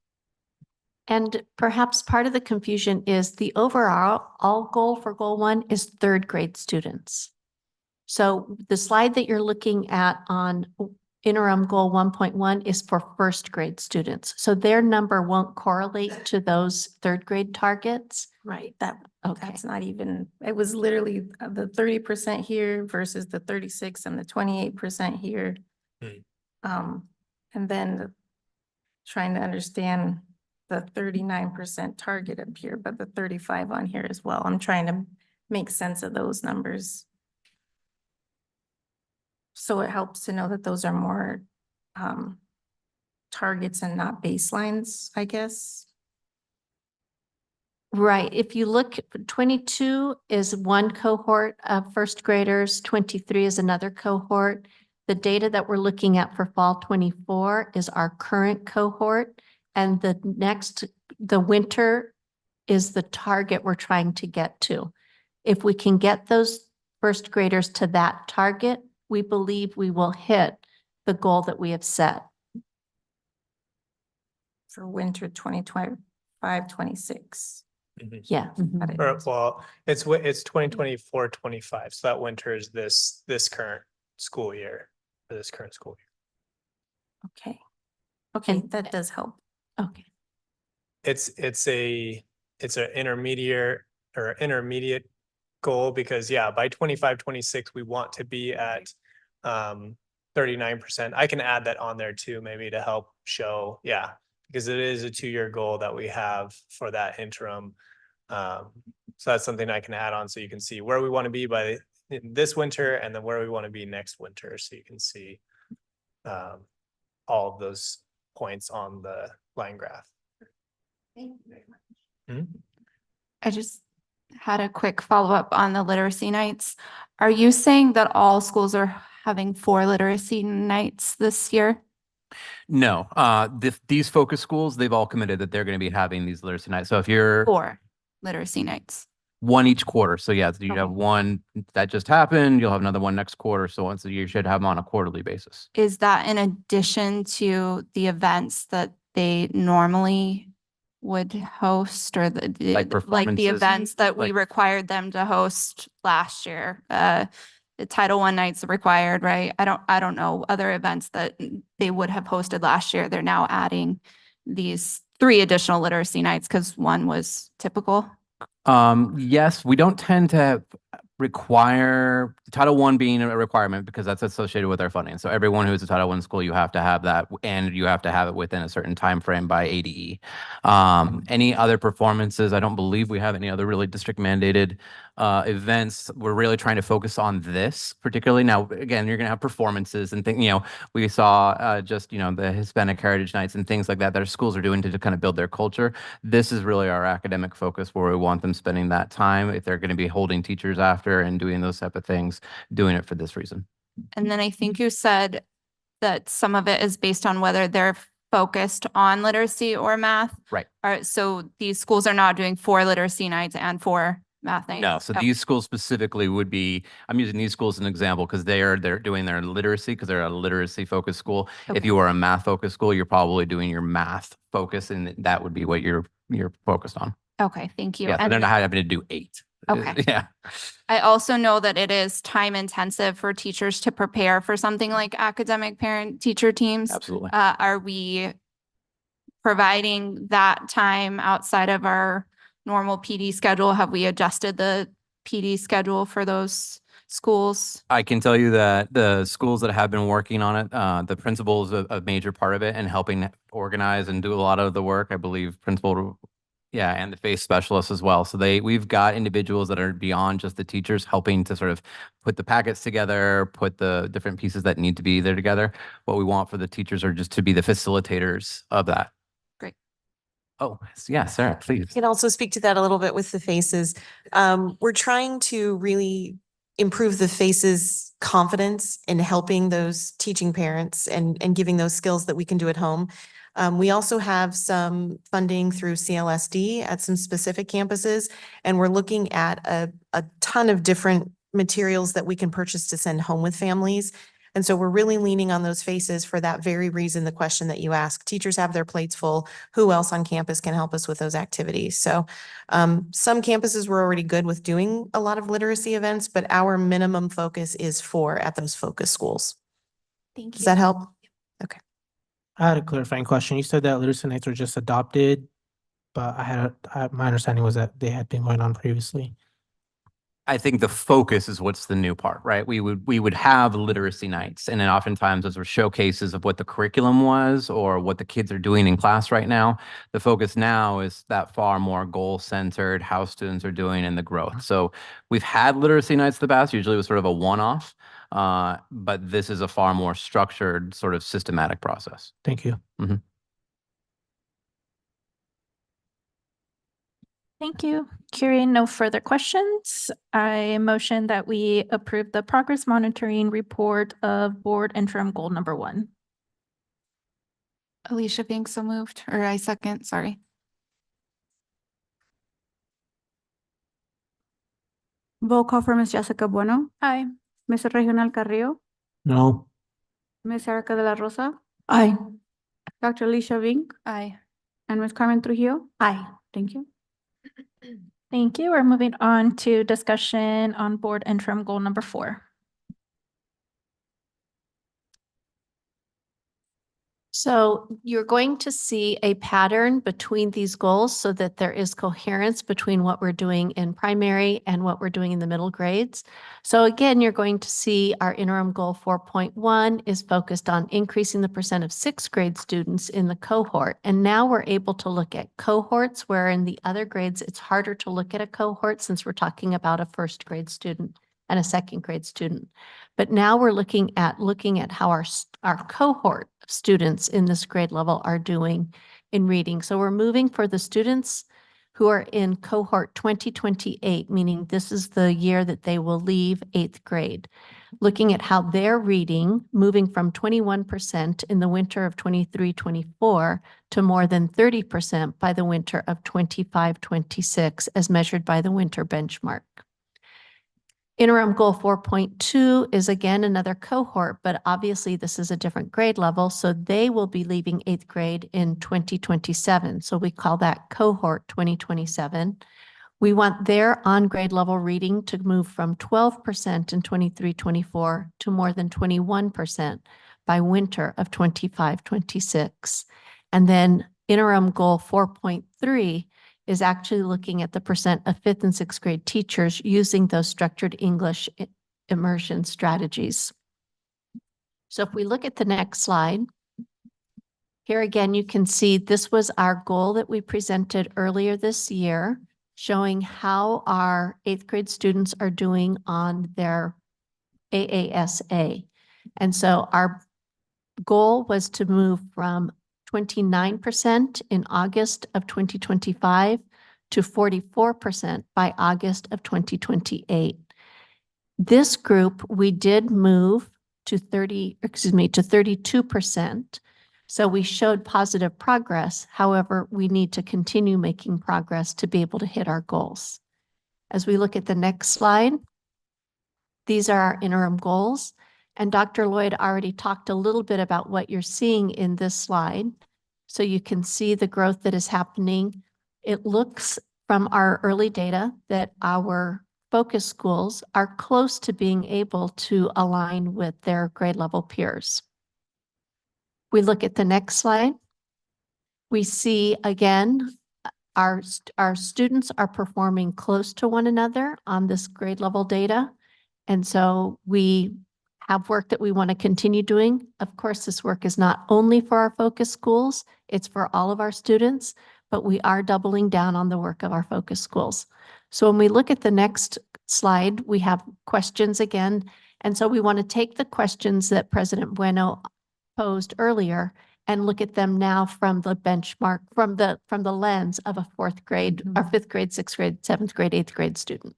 And perhaps part of the confusion is the overall goal for goal 1 is 3rd grade students. So the slide that you're looking at on interim goal 1.1 is for first grade students. So their number won't correlate to those third grade targets.
Right,
Okay.
that's not even, it was literally the 30% here versus the 36 and the 28% here. And then trying to understand the 39% target up here, but the 35 on here as well. I'm trying to make sense of those numbers. So it helps to know that those are more targets and not baselines, I guess.
Right. If you look, 22 is one cohort of first graders, 23 is another cohort. The data that we're looking at for fall 24 is our current cohort. And the winter is the target we're trying to get to. If we can get those first graders to that target, we believe we will hit the goal that we have set.
For winter 2025, 26.
Yeah.
Got it.
Or, well, it's 2024, 25. So that winter is this current school year, for this current school year.
Okay. Okay,
And-
that does help.
Okay.
It's an intermediate goal because by 25, 26, we want to be at 39%. I can add that on there too, maybe to help show, because it is a 2-year goal that we have for that interim. So that's something I can add on so you can see where we want to be by this winter and then where we want to be next winter. So you can see all of those points on the line graph.
Thank you very much. I just had a quick follow-up on the literacy nights. Are you saying that all schools are having 4 literacy nights this year?
No, these focus schools, they've all committed that they're going to be having these literacy nights. So if you're
4 literacy nights.
one each quarter, so you
Okay.
have one that just happened, you'll have another one next quarter. So once a year, you should have them on a quarterly basis.
Is that in addition to the events that they normally would host or
Like
the
performances?
events that we
Like-
required them to host last year? The Title I nights are required, right? I don't know other events that they would have hosted last year. They're now adding these 3 additional literacy nights because one was typical.
Yes, we don't tend to require Title I being a requirement because that's associated with our funding. So everyone who is a Title I school, you have to have that and you have to have it within a certain time frame by ADE. Any other performances, I don't believe we have any other really district mandated events. We're really trying to focus on this particularly. Now, again, you're going to have performances and things, we saw the Hispanic Heritage Nights and things like that our schools are doing to kind of build their culture. This is really our academic focus where we want them spending that time. If they're going to be holding teachers after and doing those type of things, doing it for this reason.
And then I think you said that some of it is based on whether they're focused on literacy or math.
Right.
All right, so these schools are now doing 4 literacy nights and 4 math nights.
No, so
Oh,
these schools specifically would be, I'm using these schools as an example because they're doing their literacy because they're a literacy focused school. If
Okay.
you are a math focused school, you're probably doing your math focus and that would be what you're focused on.
Okay, thank you.
Yeah, so
And
they're not having to do 8.
Okay.
Yeah.
I also know that it is time intensive for teachers to prepare for something like academic parent teacher teams.
Absolutely.
Are we providing that time outside of our normal PD schedule? Have we adjusted the PD schedule for those schools?
I can tell you that the schools that have been working on it, the principal is a major part of it and helping organize and do a lot of the work. I believe principal, and the FACE specialists as well. So we've got individuals that are beyond just the teachers helping to sort of put the packets together, put the different pieces that need to be there together. What we want for the teachers are just to be the facilitators of that.
Great.
Oh, yeah, Sarah, please.
I can also speak to that a little bit with the FACES. We're trying to really improve the FACES confidence in helping those teaching parents and giving those skills that we can do at home. We also have some funding through CLSD at some specific campuses, and we're looking at a ton of different materials that we can purchase to send home with families. And so we're really leaning on those FACES for that very reason, the question that you asked. Teachers have their plates full. Who else on campus can help us with those activities? So some campuses were already good with doing a lot of literacy events, but our minimum focus is 4 at those focus schools.
Thank
Does
you.
that help?
I had a clarifying question. You said that literacy nights were just adopted, but my understanding was that they had been going on previously.
I think the focus is what's the new part, right? We would have literacy nights, and then oftentimes those were showcases of what the curriculum was or what the kids are doing in class right now. The focus now is that far more goal-centered, how students are doing and the growth. So we've had literacy nights in the past. Usually it was sort of a one-off, but this is a far more structured, sort of systematic process.
Thank you.
Thank you. Hearing no further questions, I motion that we approve the progress monitoring report of board interim goal number 1.
Alicia Vink, so moved, or I second, sorry.
Roll call for Ms. Jessica Bueno,
Aye.
Mr. Regional Carrillo,
No.
Ms. Erica de la Rosa,
Aye.
Dr. Alicia Vink,
Aye.
and Ms. Carmen Trujillo.
Aye.
Thank you.
Thank you. We're moving on to discussion on board interim goal number 4.
So you're going to see a pattern between these goals so that there is coherence between what we're doing in primary and what we're doing in the middle grades. So again, you're going to see our interim goal 4.1 is focused on increasing the percent of 6th grade students in the cohort. And now we're able to look at cohorts where in the other grades, it's harder to look at a cohort since we're talking about a 1st grade student and a 2nd grade student. But now we're looking at how our cohort of students in this grade level are doing in reading. So we're moving for the students who are in cohort 2028, meaning this is the year that they will leave 8th grade. Looking at how they're reading, moving from 21% in the winter of 23-24 to more than 30% by the winter of 25-26 as measured by the winter benchmark. Interim goal 4.2 is again another cohort, but obviously this is a different grade level, so they will be leaving 8th grade in 2027. So we call that cohort 2027. We want their on-grade level reading to move from 12% in 23-24 to more than 21% by winter of 25-26. And then interim goal 4.3 is actually looking at the percent of 5th and 6th grade teachers using those structured English immersion strategies. So if we look at the next slide, here again, you can see this was our goal that we presented earlier this year, showing how our 8th grade students are doing on their AASA. And so our goal was to move from 29% in August of 2025 to 44% by August of 2028. This group, we did move to 32%. So we showed positive progress. However, we need to continue making progress to be able to hit our goals. As we look at the next slide, these are our interim goals. And Dr. Lloyd already talked a little bit about what you're seeing in this slide. So you can see the growth that is happening. It looks from our early data that our focus schools are close to being able to align with their grade level peers. We look at the next slide. We see again, our students are performing close to one another on this grade level data. And so we have work that we want to continue doing. Of course, this work is not only for our focus schools, it's for all of our students, but we are doubling down on the work of our focus schools. So when we look at the next slide, we have questions again. And so we want to take the questions that President Bueno posed earlier and look at them now from the benchmark, from the lens of a 4th grade, or 5th grade, 6th grade, 7th grade, 8th grade student.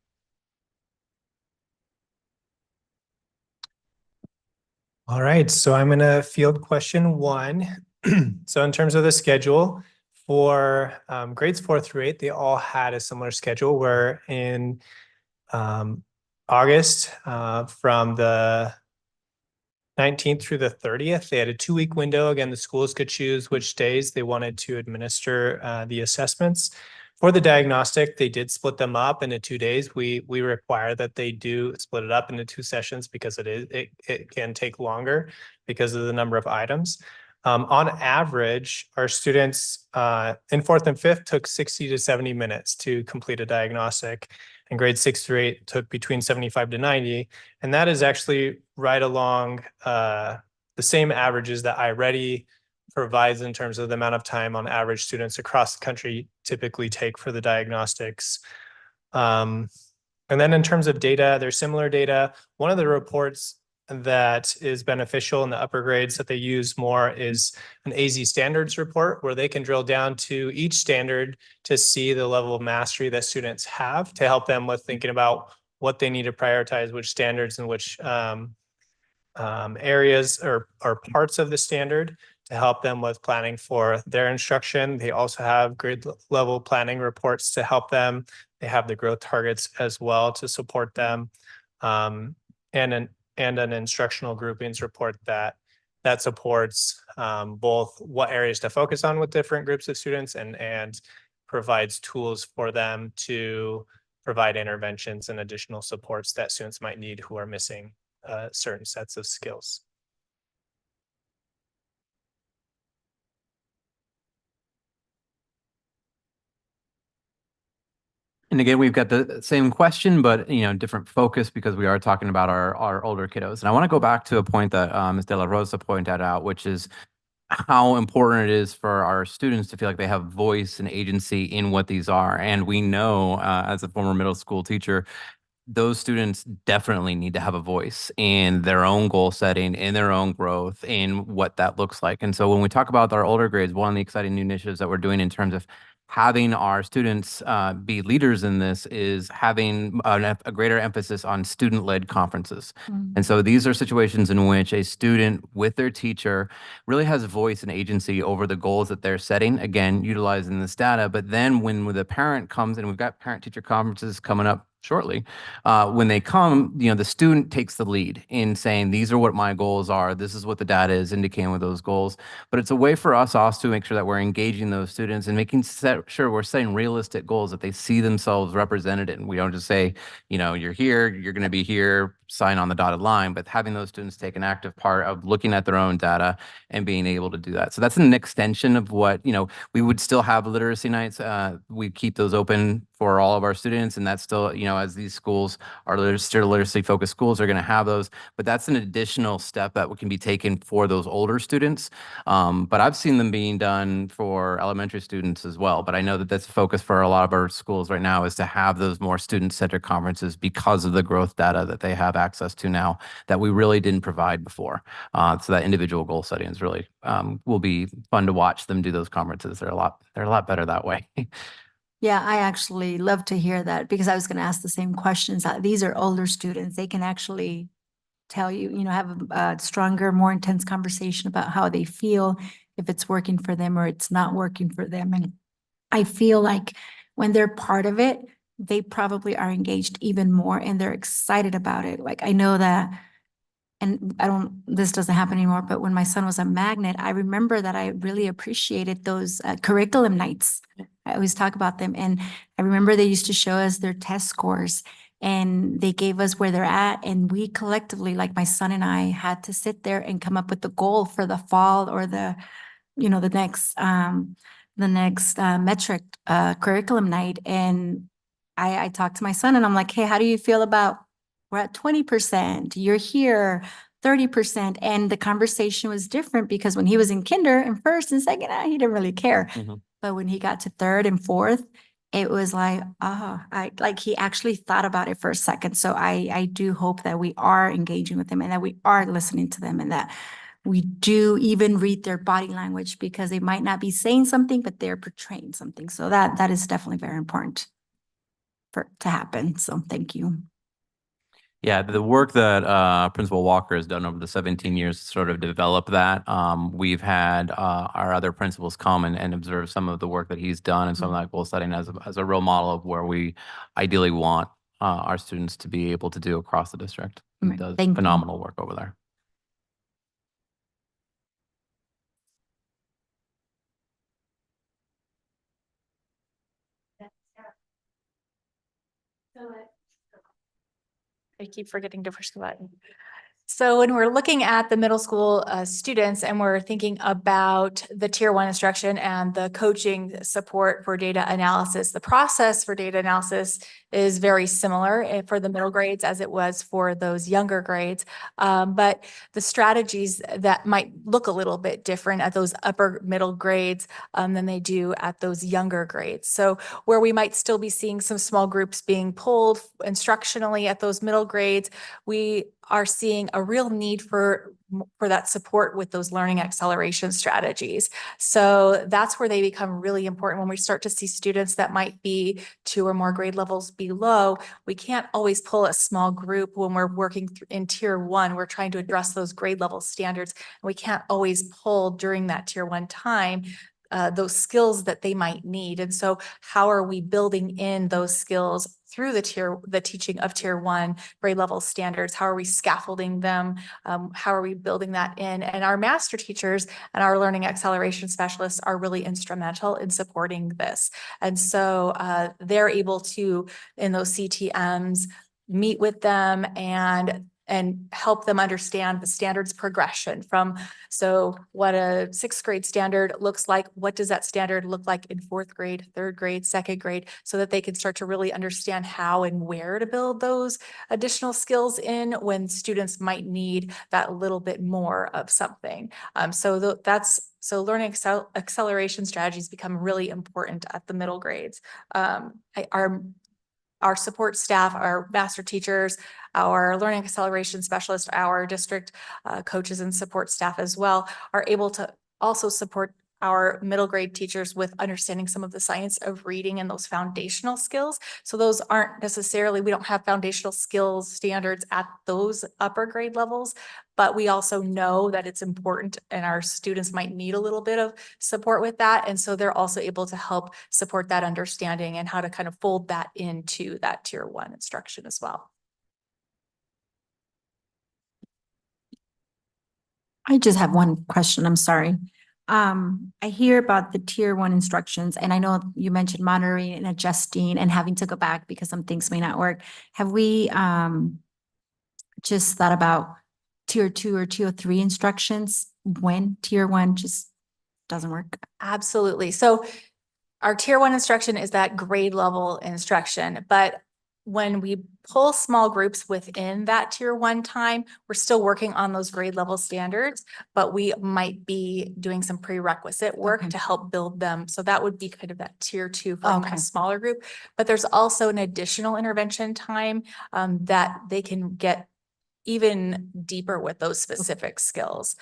All right, so I'm gonna field question 1. So in terms of the schedule for grades 4 through 8, they all had a similar schedule where in August from the 19th through the 30th, they had a 2-week window. Again, the schools could choose which days they wanted to administer the assessments. For the diagnostic, they did split them up into 2 days. We require that they do split it up into 2 sessions because it can take longer because of the number of items. On average, our students in fourth and fifth took 60 to 70 minutes to complete a diagnostic, and grade 6 through 8 took between 75 to 90. And that is actually right along the same averages that iReady provides in terms of the amount of time on average students across the country typically take for the diagnostics. And then in terms of data, there's similar data. One of the reports that is beneficial in the upper grades that they use more is an AZ standards report, where they can drill down to each standard to see the level of mastery that students have to help them with thinking about what they need to prioritize, which standards and which areas or parts of the standard to help them with planning for their instruction. They also have grade level planning reports to help them. They have the growth targets as well to support them, and an instructional groupings report that supports both what areas to focus on with different groups of students and provides tools for them to provide interventions and additional supports that students might need who are missing certain sets of skills.
And again, we've got the same question, but different focus because we are talking about our older kiddos. And I want to go back to a point that Ms. De La Rosa pointed out, which is how important it is for our students to feel like they have voice and agency in what these are. And we know, as a former middle school teacher, those students definitely need to have a voice in their own goal setting, in their own growth, in what that looks like. And so when we talk about our older grades, one of the exciting new initiatives that we're doing in terms of having our students be leaders in this is having a greater emphasis on student-led conferences. And so these are situations in which a student with their teacher really has voice and agency over the goals that they're setting, again, utilizing this data. But then when the parent comes, and we've got parent-teacher conferences coming up shortly, when they come, the student takes the lead in saying, these are what my goals are. This is what the data is indicating with those goals. But it's a way for us also to make sure that we're engaging those students and making sure we're setting realistic goals that they see themselves represented in. We don't just say, you're here, you're going to be here, sign on the dotted line, but having those students take an active part of looking at their own data and being able to do that. So that's an extension of what, we would still have literacy nights. We keep those open for all of our students, and that's still, as these schools are still literacy focused schools are going to have those, but that's an additional step that can be taken for those older students. But I've seen them being done for elementary students as well. But I know that that's a focus for a lot of our schools right now, is to have those more student-centered conferences because of the growth data that they have access to now that we really didn't provide before. So that individual goal setting is really will be fun to watch them do those conferences. They're a lot better that way.
Yeah, I actually love to hear that because I was going to ask the same questions. These are older students. They can actually tell you, have a stronger, more intense conversation about how they feel, if it's working for them or it's not working for them. And I feel like when they're part of it, they probably are engaged even more and they're excited about it. Like I know that, and this doesn't happen anymore, but when my son was a magnet, I remember that I really appreciated those curriculum nights. I always talk about them. And I remember they used to show us their test scores and they gave us where they're at. And we collectively, like my son and I, had to sit there and come up with the goal for the fall or the next metric curriculum night. And I talked to my son and I'm like, hey, how do you feel about, we're at 20%, you're here 30%. And the conversation was different because when he was in kinder and first and second, he didn't really care. But when he got to third and fourth, it was like, he actually thought about it for a second. So I do hope that we are engaging with them and that we are listening to them and that we do even read their body language because they might not be saying something, but they're portraying something. So that is definitely very important to happen. So thank you.
Yeah, the work that Principal Walker has done over the 17 years to sort of develop that, we've had our other principals come and observe some of the work that he's done and some of that goal setting as a real model of where we ideally want our students to be able to do across the district. He does phenomenal work over there.
I keep forgetting to push the button. So when we're looking at the middle school students and we're thinking about the tier one instruction and the coaching support for data analysis, the process for data analysis is very similar for the middle grades as it was for those younger grades. But the strategies that might look a little bit different at those upper middle grades than they do at those younger grades. So where we might still be seeing some small groups being pulled instructionally at those middle grades, we are seeing a real need for that support with those learning acceleration strategies. So that's where they become really important when we start to see students that might be 2 or more grade levels below. We can't always pull a small group when we're working in tier one. We're trying to address those grade level standards. And we can't always pull during that tier one time those skills that they might need. And so how are we building in those skills through the teaching of tier one grade level standards? How are we scaffolding them? How are we building that in? And our master teachers and our learning acceleration specialists are really instrumental in supporting this. And so they're able to, in those CTMs, meet with them and help them understand the standards progression from, so what a 6th grade standard looks like, what does that standard look like in 4th grade, 3rd grade, 2nd grade, so that they can start to really understand how and where to build those additional skills in when students might need that little bit more of something. So learning acceleration strategies become really important at the middle grades. Our support staff, our master teachers, our learning acceleration specialists, our district coaches and support staff as well are able to also support our middle grade teachers with understanding some of the science of reading and those foundational skills. So those aren't necessarily, we don't have foundational skills standards at those upper grade levels, but we also know that it's important and our students might need a little bit of support with that. And so they're also able to help support that understanding and how to kind of fold that into that tier one instruction as well.
I just have one question, I'm sorry. I hear about the tier one instructions, and I know you mentioned monitoring and adjusting and having to go back because some things may not work. Have we just thought about tier two or tier three instructions when tier one just doesn't work?
Absolutely. So our tier one instruction is that grade level instruction, but when we pull small groups within that tier one time, we're still working on those grade level standards, but we might be doing some prerequisite work
Okay.
to help build them. So that would be kind of that tier two for
Okay.
a smaller group. But there's also an additional intervention time that they can get even deeper with those specific skills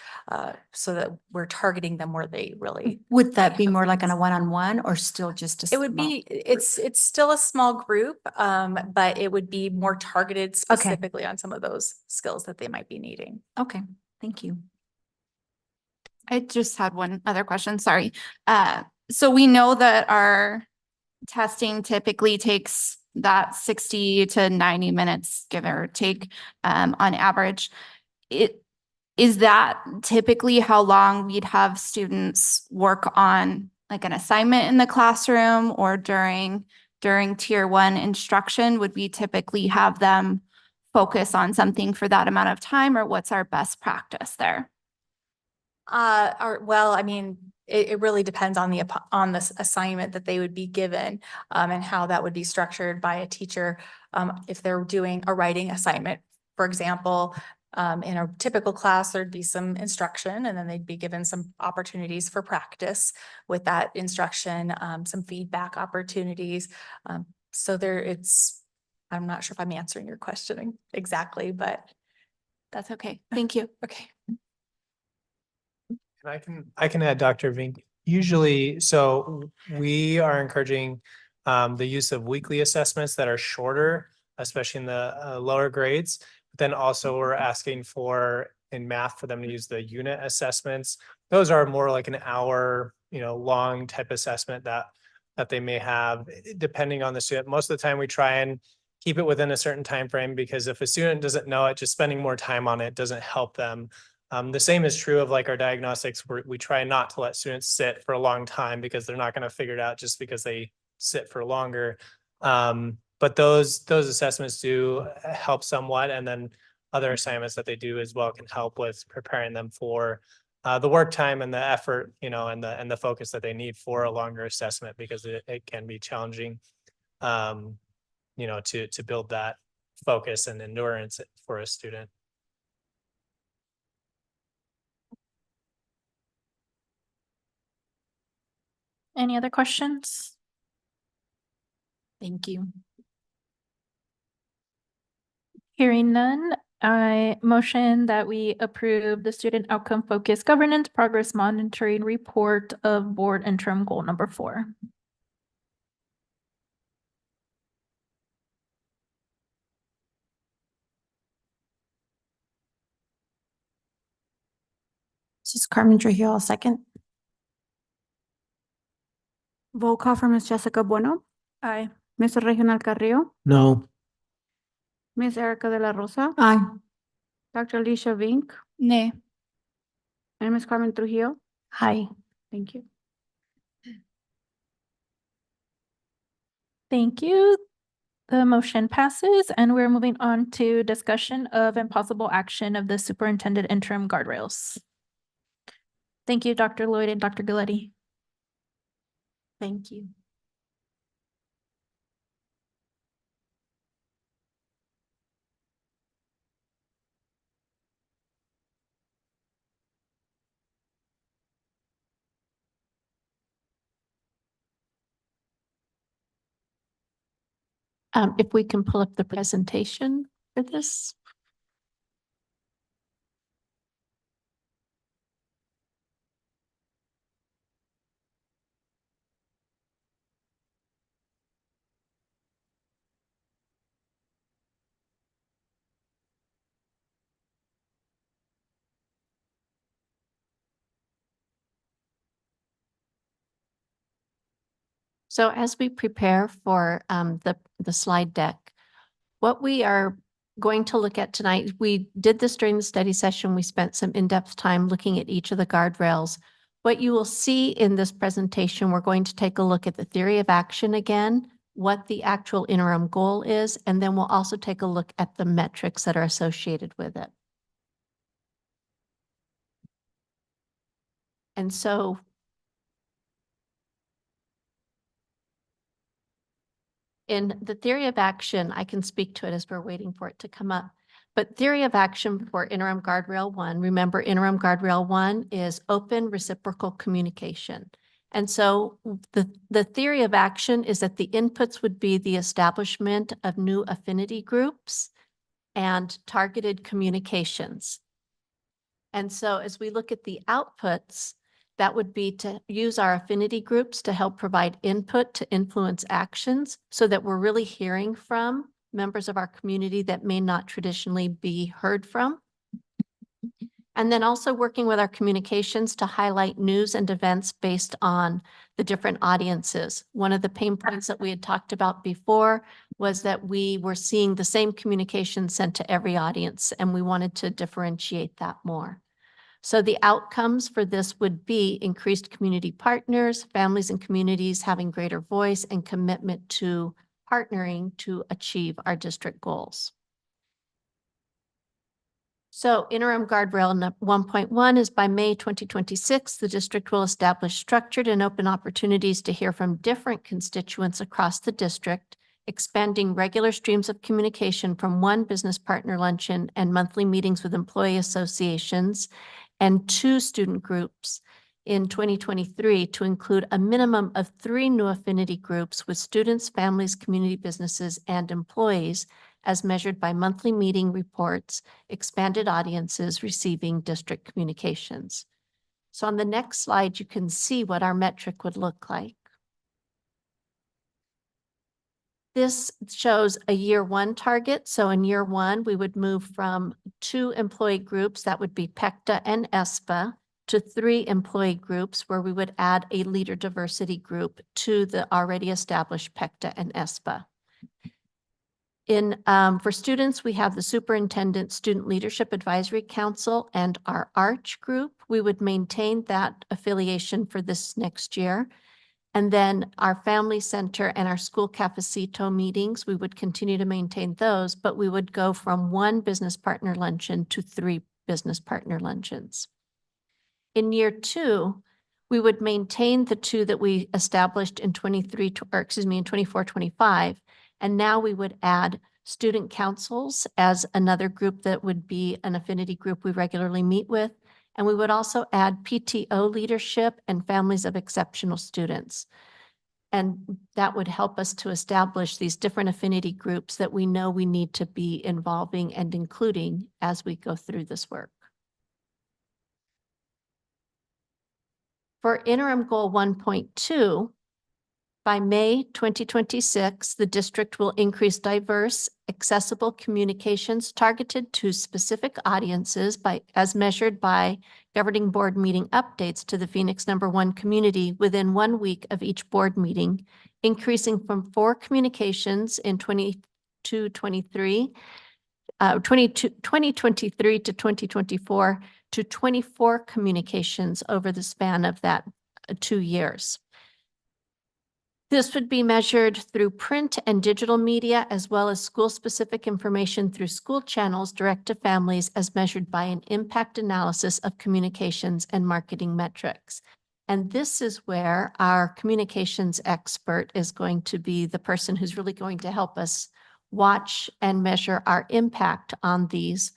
so that we're targeting them where they really.
Would that be more like on a one-on-one or still just a
It would be, it's still a small group, but it would be more targeted specifically on some of those skills that they might be needing.
Okay, thank you.
I just had one other question, sorry. So we know that our testing typically takes that 60 to 90 minutes, give or take, on average. Is that typically how long we'd have students work on like an assignment in the classroom or during tier one instruction? Would we typically have them focus on something for that amount of time, or what's our best practice there?
Well, I mean, it really depends on this assignment that they would be given and how that would be structured by a teacher. If they're doing a writing assignment, for example, in a typical class, there'd be some instruction and then they'd be given some opportunities for practice with that instruction, some feedback opportunities. So I'm not sure if I'm answering your question exactly, but.
That's okay. Thank you.
Okay.
And I can add, Dr. Vink. Usually, so we are encouraging the use of weekly assessments that are shorter, especially in the lower grades. But then also we're asking for in math for them to use the unit assessments. Those are more like an hour, long type assessment that they may have, depending on the student. Most of the time we try and keep it within a certain time frame, because if a student doesn't know it, just spending more time on it doesn't help them. The same is true of like our diagnostics, where we try not to let students sit for a long time because they're not going to figure it out just because they sit for longer. But those assessments do help somewhat. And then other assignments that they do as well can help with preparing them for the work time and the effort, and the focus that they need for a longer assessment, because it can be challenging, to build that focus and endurance for a student.
Any other questions?
Thank you.
Hearing none, I motion that we approve the student outcome focused governance progress monitoring report of board interim goal number 4.
This is Carmen Trujillo, second. Roll call for Ms. Jessica Bueno,
Aye.
Ms. Regional Carrillo,
No.
Ms. Erica de la Rosa. Aye. Dr. Alicia Vink
Nay.
and Ms. Carmen Trujillo.
Aye.
Thank you.
Thank you. The motion passes, and we're moving on to discussion of and possible action of the superintendent interim guardrails. Thank you, Dr. Lloyd and Dr. Galetti.
Thank you.
If we can pull up the presentation for this. So as we prepare for the slide deck, what we are going to look at tonight, we did this during the study session. We spent some in-depth time looking at each of the guardrails. What you will see in this presentation, we're going to take a look at the theory of action again, what the actual interim goal is, and then we'll also take a look at the metrics that are associated with it. And so in the theory of action, I can speak to it as we're waiting for it to come up. But theory of action for interim guardrail 1, remember interim guardrail 1 is open reciprocal communication. And so the theory of action is that the inputs would be the establishment of new affinity groups and targeted communications. And so as we look at the outputs, that would be to use our affinity groups to help provide input to influence actions so that we're really hearing from members of our community that may not traditionally be heard from. And then also working with our communications to highlight news and events based on the different audiences. One of the pain points that we had talked about before was that we were seeing the same communication sent to every audience, and we wanted to differentiate that more. So the outcomes for this would be increased community partners, families and communities having greater voice and commitment to partnering to achieve our district goals. So interim guardrail 1.1 is by May 2026, the district will establish structured and open opportunities to hear from different constituents across the district, expanding regular streams of communication from one business partner luncheon and monthly meetings with employee associations and 2 student groups in 2023 to include a minimum of 3 new affinity groups with students, families, community businesses, and employees as measured by monthly meeting reports, expanded audiences receiving district communications. So on the next slide, you can see what our metric would look like. This shows a year 1 target. So in year 1, we would move from 2 employee groups, that would be PECTA and ESPA, to 3 employee groups where we would add a leader diversity group to the already established PECTA and ESPA. For students, we have the Superintendent Student Leadership Advisory Council and our ARCH group. We would maintain that affiliation for this next year. And then our family center and our school cafecito meetings, we would continue to maintain those, but we would go from 1 business partner luncheon to 3 business partner luncheons. In year 2, we would maintain the 2 that we established in 24-25. And now we would add student councils as another group that would be an affinity group we regularly meet with. And we would also add PTO leadership and families of exceptional students. And that would help us to establish these different affinity groups that we know we need to be involving and including as we go through this work. For interim goal 1.2, by May 2026, the district will increase diverse, accessible communications targeted to specific audiences as measured by governing board meeting updates to the Phoenix #1 community within 1 week of each board meeting, increasing from 4 communications in 2023 to 2024 to 24 communications over the span of that 2 years. This would be measured through print and digital media, as well as school-specific information through school channels direct to families as measured by an impact analysis of communications and marketing metrics. And this is where our communications expert is going to be the person who's really going to help us watch and measure our impact on these.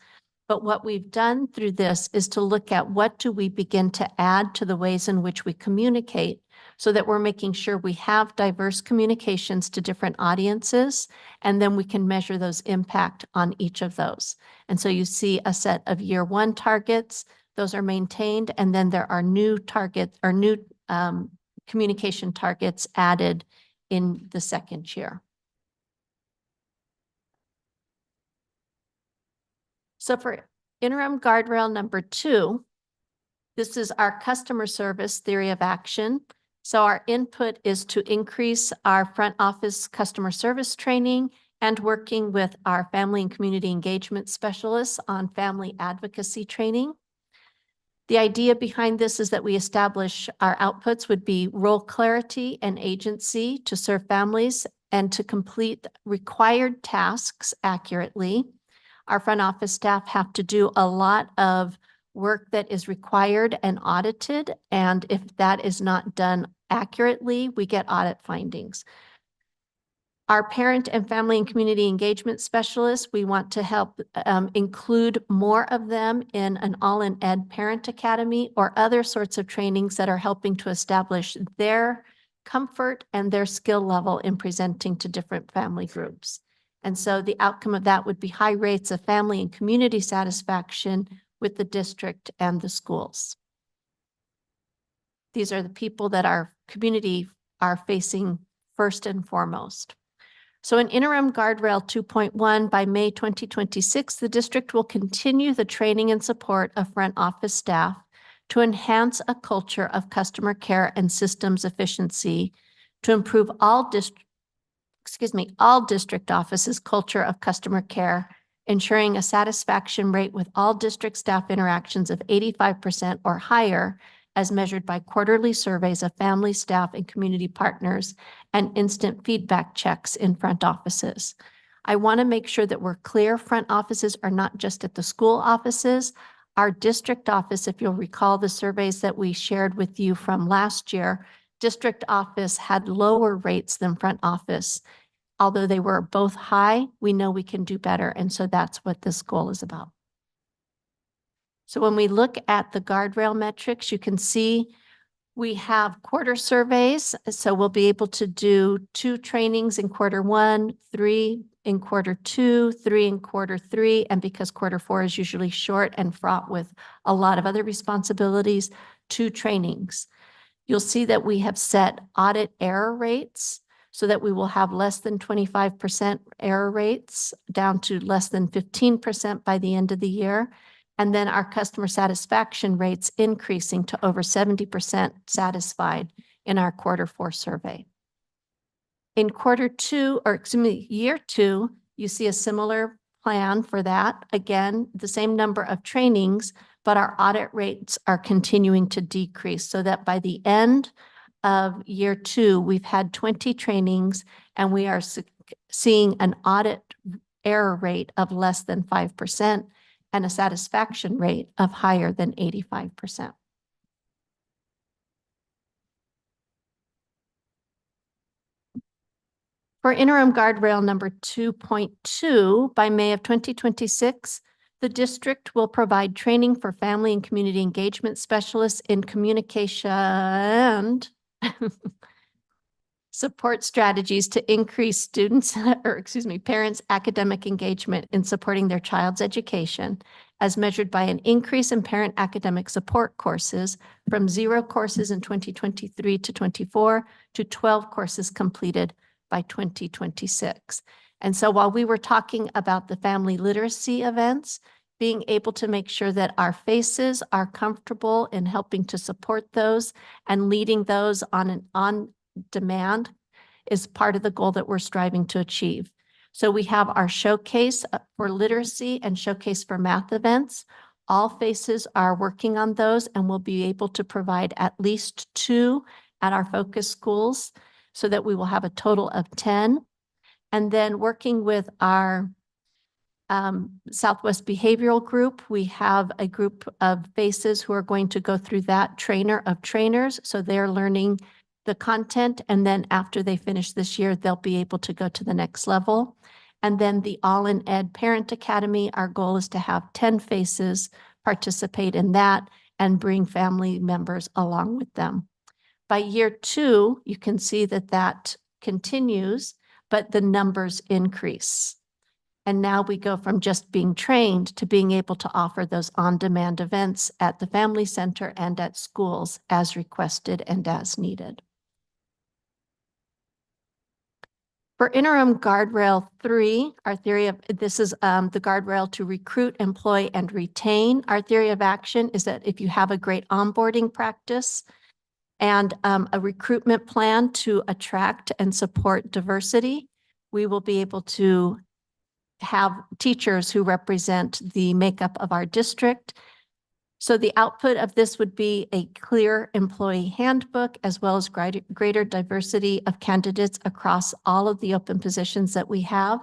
But what we've done through this is to look at what do we begin to add to the ways in which we communicate, so that we're making sure we have diverse communications to different audiences, and then we can measure those impact on each of those. And so you see a set of year 1 targets, those are maintained, and then there are new targets or new communication targets added in the 2nd year. So for interim guardrail number 2, this is our customer service theory of action. So our input is to increase our front office customer service training and working with our family and community engagement specialists on family advocacy training. The idea behind this is that we establish our outputs would be role clarity and agency to serve families and to complete required tasks accurately. Our front office staff have to do a lot of work that is required and audited, and if that is not done accurately, we get audit findings. Our parent and family and community engagement specialists, we want to help include more of them in an All-in-Ed Parent Academy or other sorts of trainings that are helping to establish their comfort and their skill level in presenting to different family groups. And so the outcome of that would be high rates of family and community satisfaction with the district and the schools. These are the people that our community are facing first and foremost. So in interim guardrail 2.1, by May 2026, the district will continue the training and support of front office staff to enhance a culture of customer care and systems efficiency to improve all district offices' culture of customer care, ensuring a satisfaction rate with all district staff interactions of 85% or higher, as measured by quarterly surveys of family, staff, and community partners, and instant feedback checks in front offices. I want to make sure that we're clear. Front offices are not just at the school offices. Our district office, if you'll recall the surveys that we shared with you from last year, district office had lower rates than front office. Although they were both high, we know we can do better. And so that's what this goal is about. So when we look at the guardrail metrics, you can see we have quarter surveys. So we'll be able to do 2 trainings in quarter 1, 3 in quarter 2, 3 in quarter 3. And because quarter 4 is usually short and fraught with a lot of other responsibilities, 2 trainings. You'll see that we have set audit error rates so that we will have less than 25% error rates down to less than 15% by the end of the year. And then our customer satisfaction rates increasing to over 70% satisfied in our quarter 4 survey. In year 2, you see a similar plan for that. Again, the same number of trainings, but our audit rates are continuing to decrease so that by the end of year 2, we've had 20 trainings and we are seeing an audit error rate of less than 5% and a satisfaction rate of higher than 85%. For interim guardrail number 2.2, by May of 2026, the district will provide training for family and community engagement specialists in communication and support strategies to increase students, or excuse me, parents' academic engagement in supporting their child's education, as measured by an increase in parent academic support courses from 0 courses in 2023 to 24 to 12 courses completed by 2026. And so while we were talking about the family literacy events, being able to make sure that our faces are comfortable in helping to support those and leading those on demand is part of the goal that we're striving to achieve. So we have our showcase for literacy and showcase for math events. All faces are working on those and will be able to provide at least 2 at our focus schools so that we will have a total of 10. And then working with our Southwest Behavioral Group, we have a group of faces who are going to go through that trainer of trainers. So they're learning the content, and then after they finish this year, they'll be able to go to the next level. And then the All in Ed Parent Academy, our goal is to have 10 faces participate in that and bring family members along with them. By year 2, you can see that that continues, but the numbers increase. And now we go from just being trained to being able to offer those on-demand events at the family center and at schools as requested and as needed. For interim guardrail 3, our theory of, this is the guardrail to recruit, employ, and retain. Our theory of action is that if you have a great onboarding practice and a recruitment plan to attract and support diversity, we will be able to have teachers who represent the makeup of our district. So the output of this would be a clear employee handbook, as well as greater diversity of candidates across all of the open positions that we have,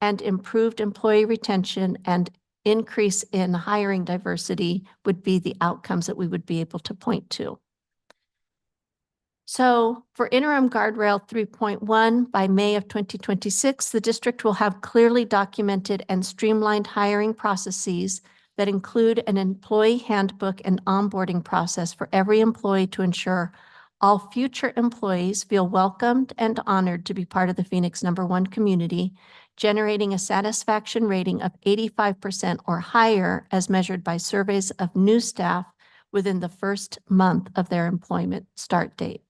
and improved employee retention and increase in hiring diversity would be the outcomes that we would be able to point to. So for interim guardrail 3.1, by May of 2026, the district will have clearly documented and streamlined hiring processes that include an employee handbook and onboarding process for every employee to ensure all future employees feel welcomed and honored to be part of the Phoenix #1 community, generating a satisfaction rating of 85% or higher as measured by surveys of new staff within the first month of their employment start date.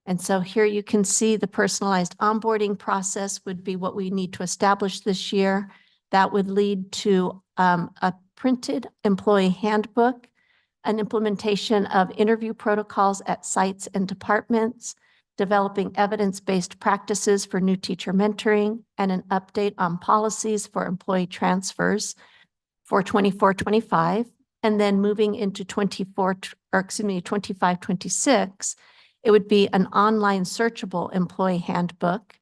And so here you can see the personalized onboarding process would be what we need to establish this year. That would lead to a printed employee handbook, an implementation of interview protocols at sites and departments, developing evidence-based practices for new teacher mentoring, and an update on policies for employee transfers for 24-25. And then moving into 25-26, it would be an online searchable employee handbook,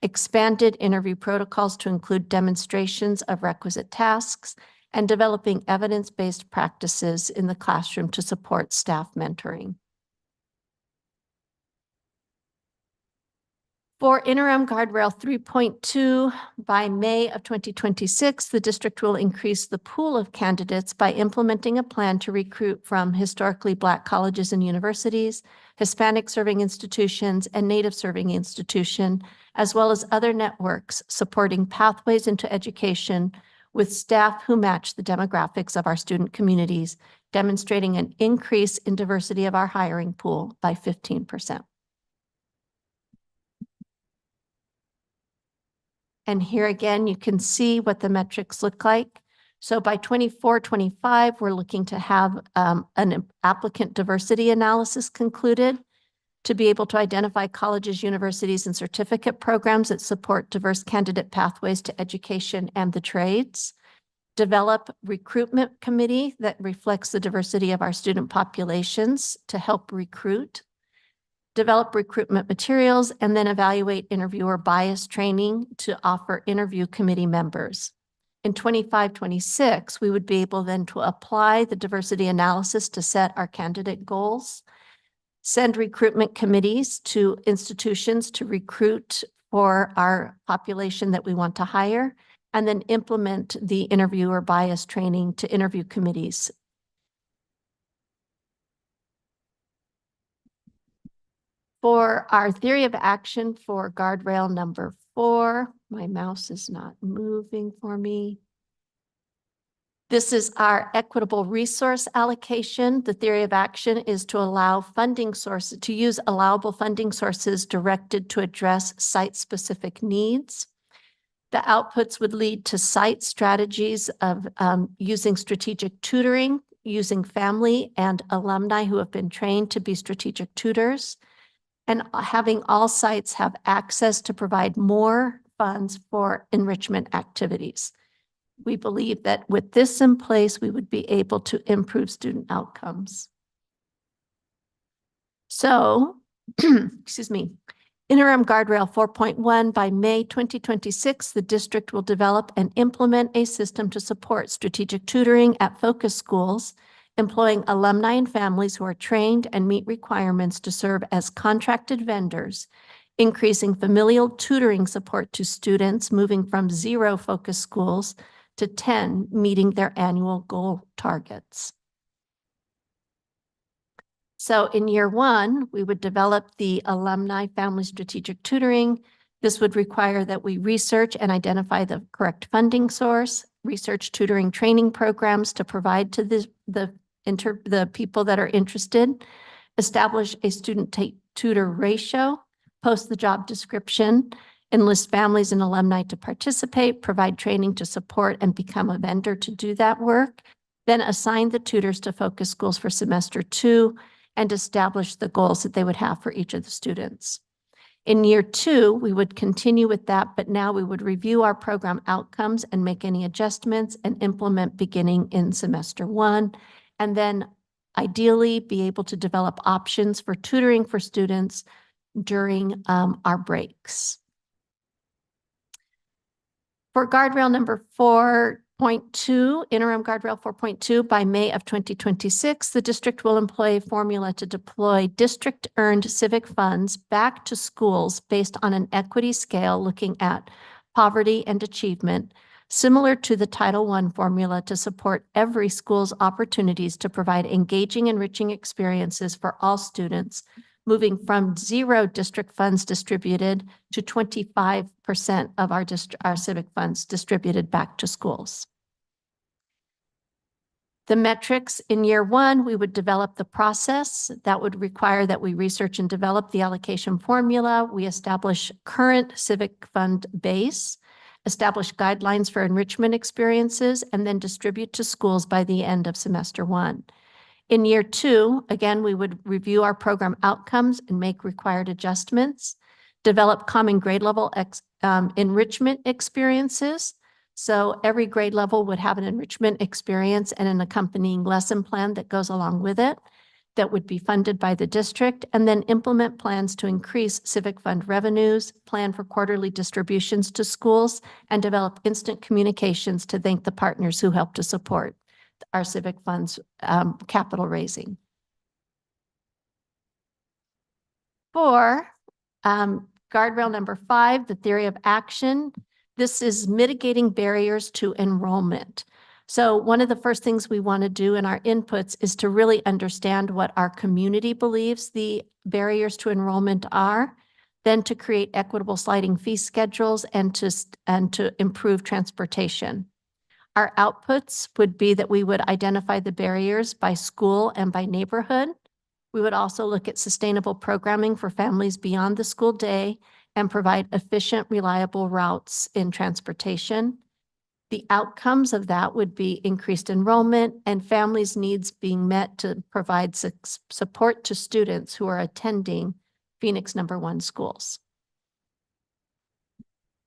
expanded interview protocols to include demonstrations of requisite tasks, and developing evidence-based practices in the classroom to support staff mentoring. For interim guardrail 3.2, by May of 2026, the district will increase the pool of candidates by implementing a plan to recruit from historically Black colleges and universities, Hispanic serving institutions, and Native serving institution, as well as other networks supporting pathways into education with staff who match the demographics of our student communities, demonstrating an increase in diversity of our hiring pool by 15%. And here again, you can see what the metrics look like. So by 24-25, we're looking to have an applicant diversity analysis concluded to be able to identify colleges, universities, and certificate programs that support diverse candidate pathways to education and the trades. Develop recruitment committee that reflects the diversity of our student populations to help recruit. Develop recruitment materials, and then evaluate interviewer bias training to offer interview committee members. In 25-26, we would be able then to apply the diversity analysis to set our candidate goals, send recruitment committees to institutions to recruit for our population that we want to hire, and then implement the interviewer bias training to interview committees. For our theory of action for guardrail number 4, my mouse is not moving for me. This is our equitable resource allocation. The theory of action is to allow funding sources, to use allowable funding sources directed to address site-specific needs. The outputs would lead to site strategies of using strategic tutoring, using family and alumni who have been trained to be strategic tutors, and having all sites have access to provide more funds for enrichment activities. We believe that with this in place, we would be able to improve student outcomes. So, excuse me, interim guardrail 4.1, by May 2026, the district will develop and implement a system to support strategic tutoring at focus schools, employing alumni and families who are trained and meet requirements to serve as contracted vendors, increasing familial tutoring support to students moving from 0 focus schools to 10 meeting their annual goal targets. So in year 1, we would develop the alumni family strategic tutoring. This would require that we research and identify the correct funding source, research tutoring training programs to provide to the people that are interested, establish a student tutor ratio, post the job description, enlist families and alumni to participate, provide training to support and become a vendor to do that work, then assign the tutors to focus schools for semester 2 and establish the goals that they would have for each of the students. In year 2, we would continue with that, but now we would review our program outcomes and make any adjustments and implement beginning in semester 1, and then ideally be able to develop options for tutoring for students during our breaks. For guardrail number 4.2, interim guardrail 4.2, by May of 2026, the district will employ a formula to deploy district-earned civic funds back to schools based on an equity scale looking at poverty and achievement, similar to the Title I formula to support every school's opportunities to provide engaging, enriching experiences for all students, moving from 0 district funds distributed to 25% of our civic funds distributed back to schools. The metrics in year 1, we would develop the process that would require that we research and develop the allocation formula. We establish current civic fund base, establish guidelines for enrichment experiences, and then distribute to schools by the end of semester 1. In year 2, again, we would review our program outcomes and make required adjustments, develop common grade level enrichment experiences. So every grade level would have an enrichment experience and an accompanying lesson plan that goes along with it that would be funded by the district, and then implement plans to increase civic fund revenues, plan for quarterly distributions to schools, and develop instant communications to thank the partners who help to support our civic funds capital raising. For guardrail number 5, the theory of action, this is mitigating barriers to enrollment. So one of the first things we want to do in our inputs is to really understand what our community believes the barriers to enrollment are, then to create equitable sliding fee schedules and to improve transportation. Our outputs would be that we would identify the barriers by school and by neighborhood. We would also look at sustainable programming for families beyond the school day and provide efficient, reliable routes in transportation. The outcomes of that would be increased enrollment and families' needs being met to provide support to students who are attending Phoenix #1 schools.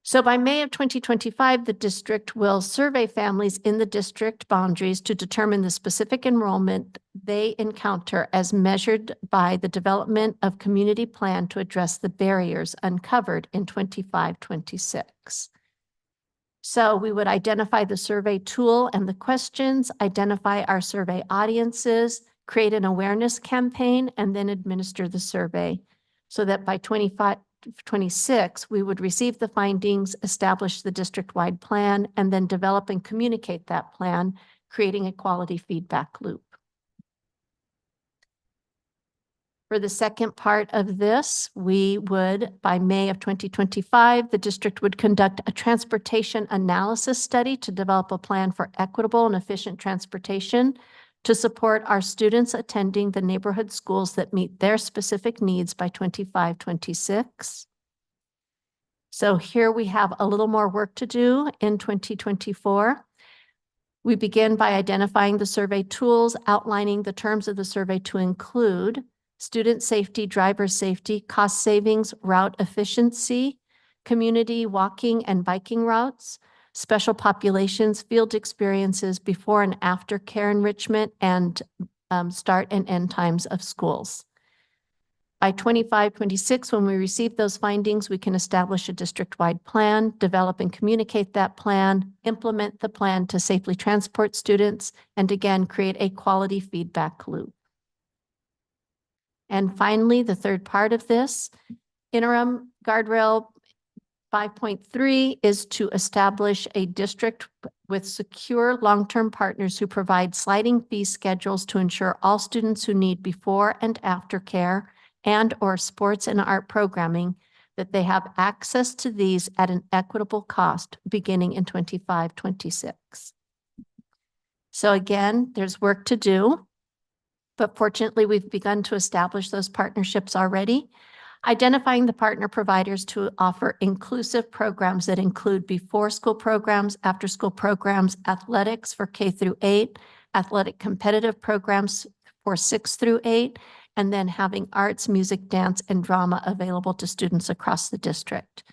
So by May of 2025, the district will survey families in the district boundaries to determine the specific enrollment they encounter as measured by the development of community plan to address the barriers uncovered in 25-26. So we would identify the survey tool and the questions, identify our survey audiences, create an awareness campaign, and then administer the survey so that by 25-26, we would receive the findings, establish the district-wide plan, and then develop and communicate that plan, creating a quality feedback loop. For the second part of this, we would, by May of 2025, the district would conduct a transportation analysis study to develop a plan for equitable and efficient transportation to support our students attending the neighborhood schools that meet their specific needs by 25-26. So here we have a little more work to do in 2024. We begin by identifying the survey tools, outlining the terms of the survey to include student safety, driver safety, cost savings, route efficiency, community walking and biking routes, special populations, field experiences, before and after care enrichment, and start and end times of schools. By 25-26, when we receive those findings, we can establish a district-wide plan, develop and communicate that plan, implement the plan to safely transport students, and again, create a quality feedback loop. And finally, the third part of this, interim guardrail 5.3 is to establish a district with secure long-term partners who provide sliding fee schedules to ensure all students who need before and after care and/or sports and art programming, that they have access to these at an equitable cost beginning in 25-26. So again, there's work to do. But fortunately, we've begun to establish those partnerships already, identifying the partner providers to offer inclusive programs that include before school programs, after school programs, athletics for K through 8, athletic competitive programs for 6 through 8, and then having arts, music, dance, and drama available to students across the district.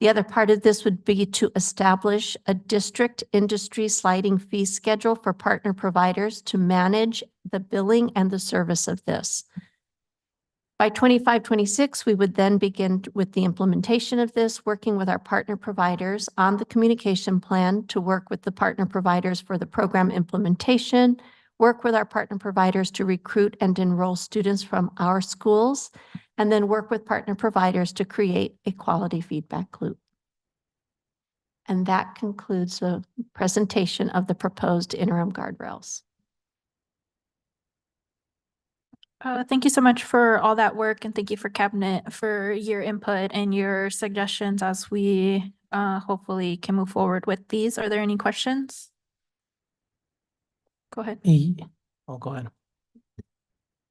The other part of this would be to establish a district industry sliding fee schedule for partner providers to manage the billing and the service of this. By 25-26, we would then begin with the implementation of this, working with our partner providers on the communication plan to work with the partner providers for the program implementation, work with our partner providers to recruit and enroll students from our schools, and then work with partner providers to create a quality feedback loop. And that concludes the presentation of the proposed interim guardrails.
Thank you so much for all that work, and thank you for Cabinet for your input and your suggestions as we hopefully can move forward with these. Are there any questions? Go ahead.
Oh, go ahead.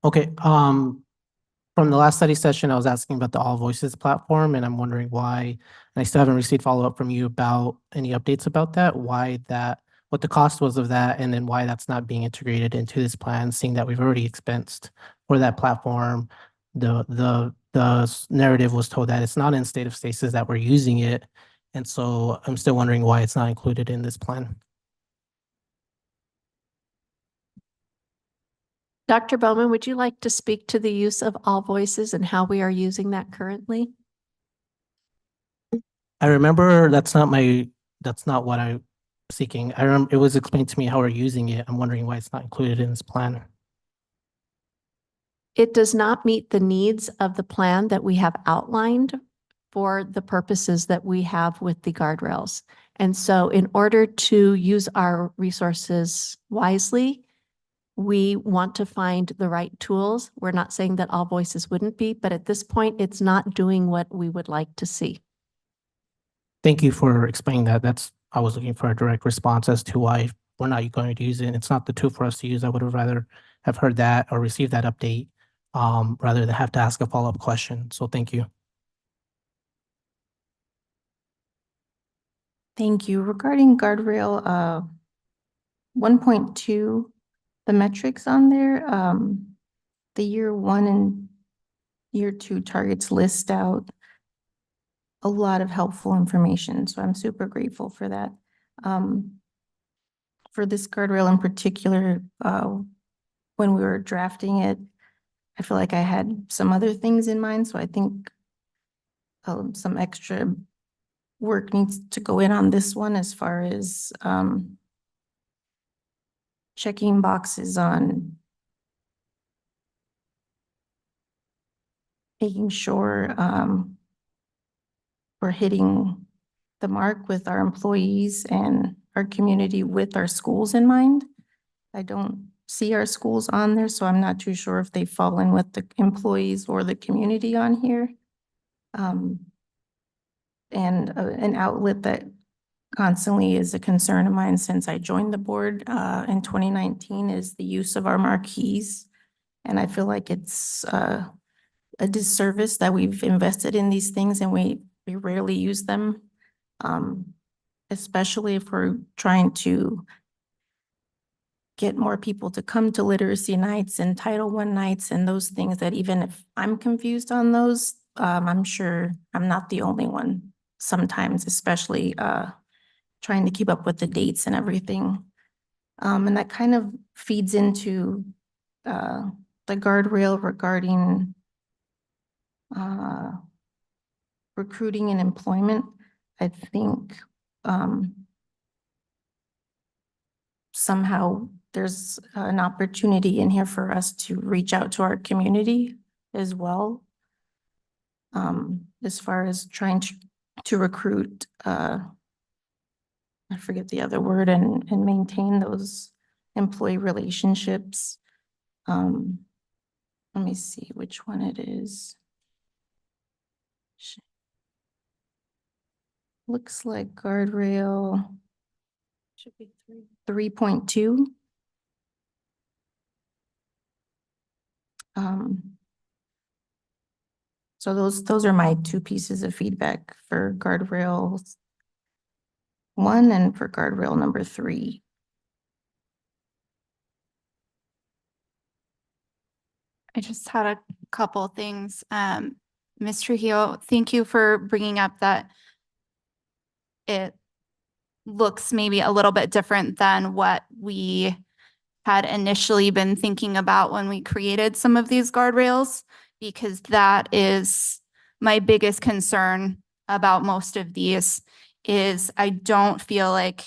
Okay, from the last study session, I was asking about the All Voices platform, and I'm wondering why, and I still haven't received follow-up from you about any updates about that, why that, what the cost was of that, and then why that's not being integrated into this plan, seeing that we've already expensed for that platform. The narrative was told that it's not in state of stasis that we're using it, and so I'm still wondering why it's not included in this plan.
Dr. Bowman, would you like to speak to the use of All Voices and how we are using that currently?
I remember that's not what I'm seeking. I remember it was explained to me how we're using it. I'm wondering why it's not included in this plan.
It does not meet the needs of the plan that we have outlined for the purposes that we have with the guardrails. And so in order to use our resources wisely, we want to find the right tools. We're not saying that All Voices wouldn't be, but at this point, it's not doing what we would like to see.
Thank you for explaining that. I was looking for a direct response as to why we're not going to use it. It's not the tool for us to use. I would have rather have heard that or received that update rather than have to ask a follow-up question. So thank you.
Thank you. Regarding guardrail 1.2, the metrics on there, the year 1 and year 2 targets list out a lot of helpful information, so I'm super grateful for that. For this guardrail in particular, when we were drafting it, I feel like I had some other things in mind, so I think some extra work needs to go in on this one as far as checking boxes on making sure we're hitting the mark with our employees and our community with our schools in mind. I don't see our schools on there, so I'm not too sure if they fall in with the employees or the community on here. And an outlet that constantly is a concern of mine since I joined the board in 2019 is the use of our marquees. And I feel like it's a disservice that we've invested in these things and we rarely use them. Especially if we're trying to get more people to come to literacy nights and Title I nights and those things that even if I'm confused on those, I'm sure I'm not the only one sometimes, especially trying to keep up with the dates and everything. And that kind of feeds into the guardrail regarding recruiting and employment. I think somehow there's an opportunity in here for us to reach out to our community as well. As far as trying to recruit, I forget the other word, and maintain those employee relationships. Let me see which one it is. Looks like guardrail. Should be 3.2. So those are my two pieces of feedback for guardrail 1 and for guardrail number 3.
I just had a couple things. Ms. Trujillo, thank you for bringing up that it looks maybe a little bit different than what we had initially been thinking about when we created some of these guardrails, because that is my biggest concern about most of these is I don't feel like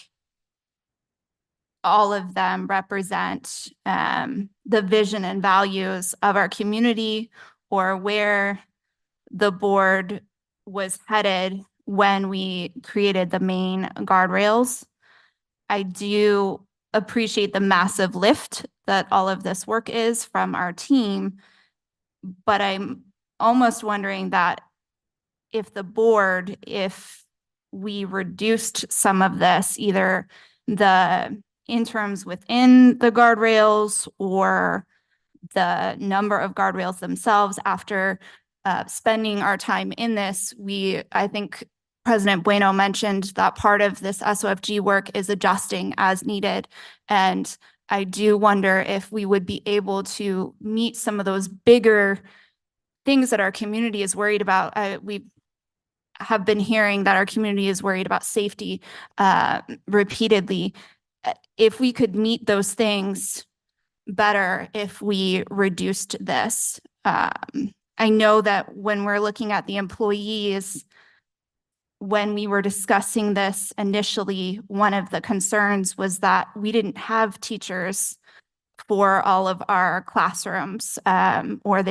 all of them represent the vision and values of our community or where the board was headed when we created the main guardrails. I do appreciate the massive lift that all of this work is from our team, but I'm almost wondering that if the board, if we reduced some of this, either the interims within the guardrails or the number of guardrails themselves after spending our time in this, I think President Bueno mentioned that part of this SOFG work is adjusting as needed. And I do wonder if we would be able to meet some of those bigger things that our community is worried about. We have been hearing that our community is worried about safety repeatedly. If we could meet those things better if we reduced this. I know that when we're looking at the employees, when we were discussing this initially, one of the concerns was that we didn't have teachers for all of our classrooms, or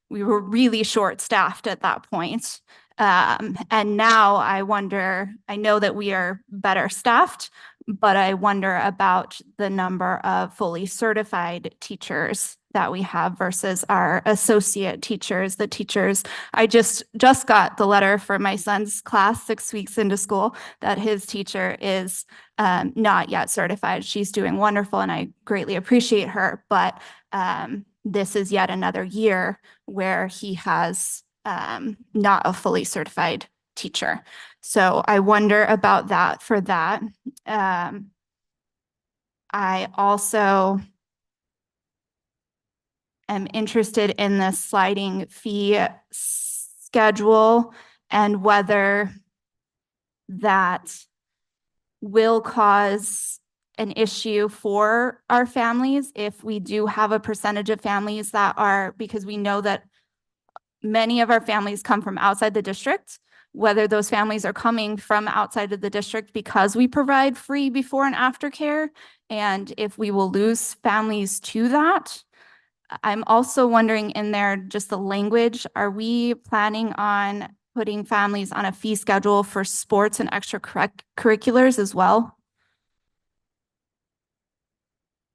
we were really short-staffed at that point. And now I wonder, I know that we are better staffed, but I wonder about the number of fully certified teachers that we have versus our associate teachers, the teachers. I just got the letter for my son's class 6 weeks into school that his teacher is not yet certified. She's doing wonderful and I greatly appreciate her, but this is yet another year where he has not a fully certified teacher. So I wonder about that for that. I also am interested in the sliding fee schedule and whether that will cause an issue for our families if we do have a percentage of families that are, because we know that many of our families come from outside the district, whether those families are coming from outside of the district because we provide free before and after care, and if we will lose families to that. I'm also wondering in there, just the language, are we planning on putting families on a fee schedule for sports and extracurriculars as well?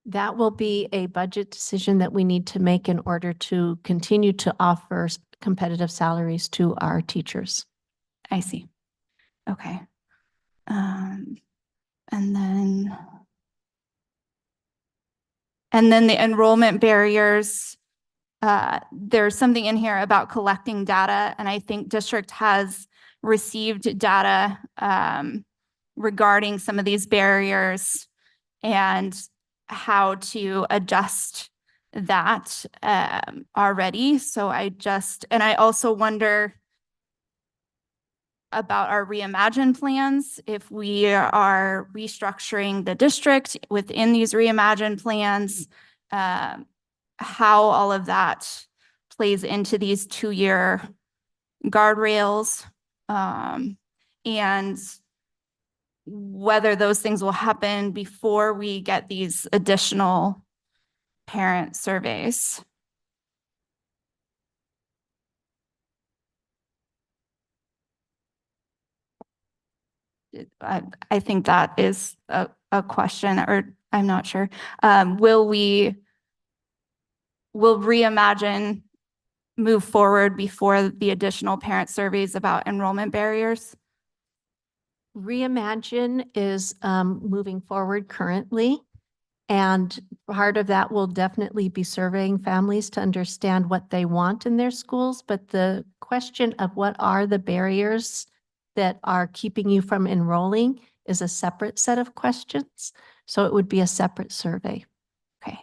That will be a budget decision that we need to make in order to continue to offer competitive salaries to our teachers.
I see. Okay. And then the enrollment barriers, there's something in here about collecting data, and I think district has received data regarding some of these barriers and how to adjust that already. So I also wonder about our Reimagine plans, if we are restructuring the district within these Reimagine plans, how all of that plays into these 2-year guardrails, and whether those things will happen before we get these additional parent surveys. I think that is a question, or I'm not sure. Will Reimagine move forward before the additional parent surveys about enrollment barriers?
Reimagine is moving forward currently. And part of that will definitely be surveying families to understand what they want in their schools. But the question of what are the barriers that are keeping you from enrolling is a separate set of questions. So it would be a separate survey.
Okay.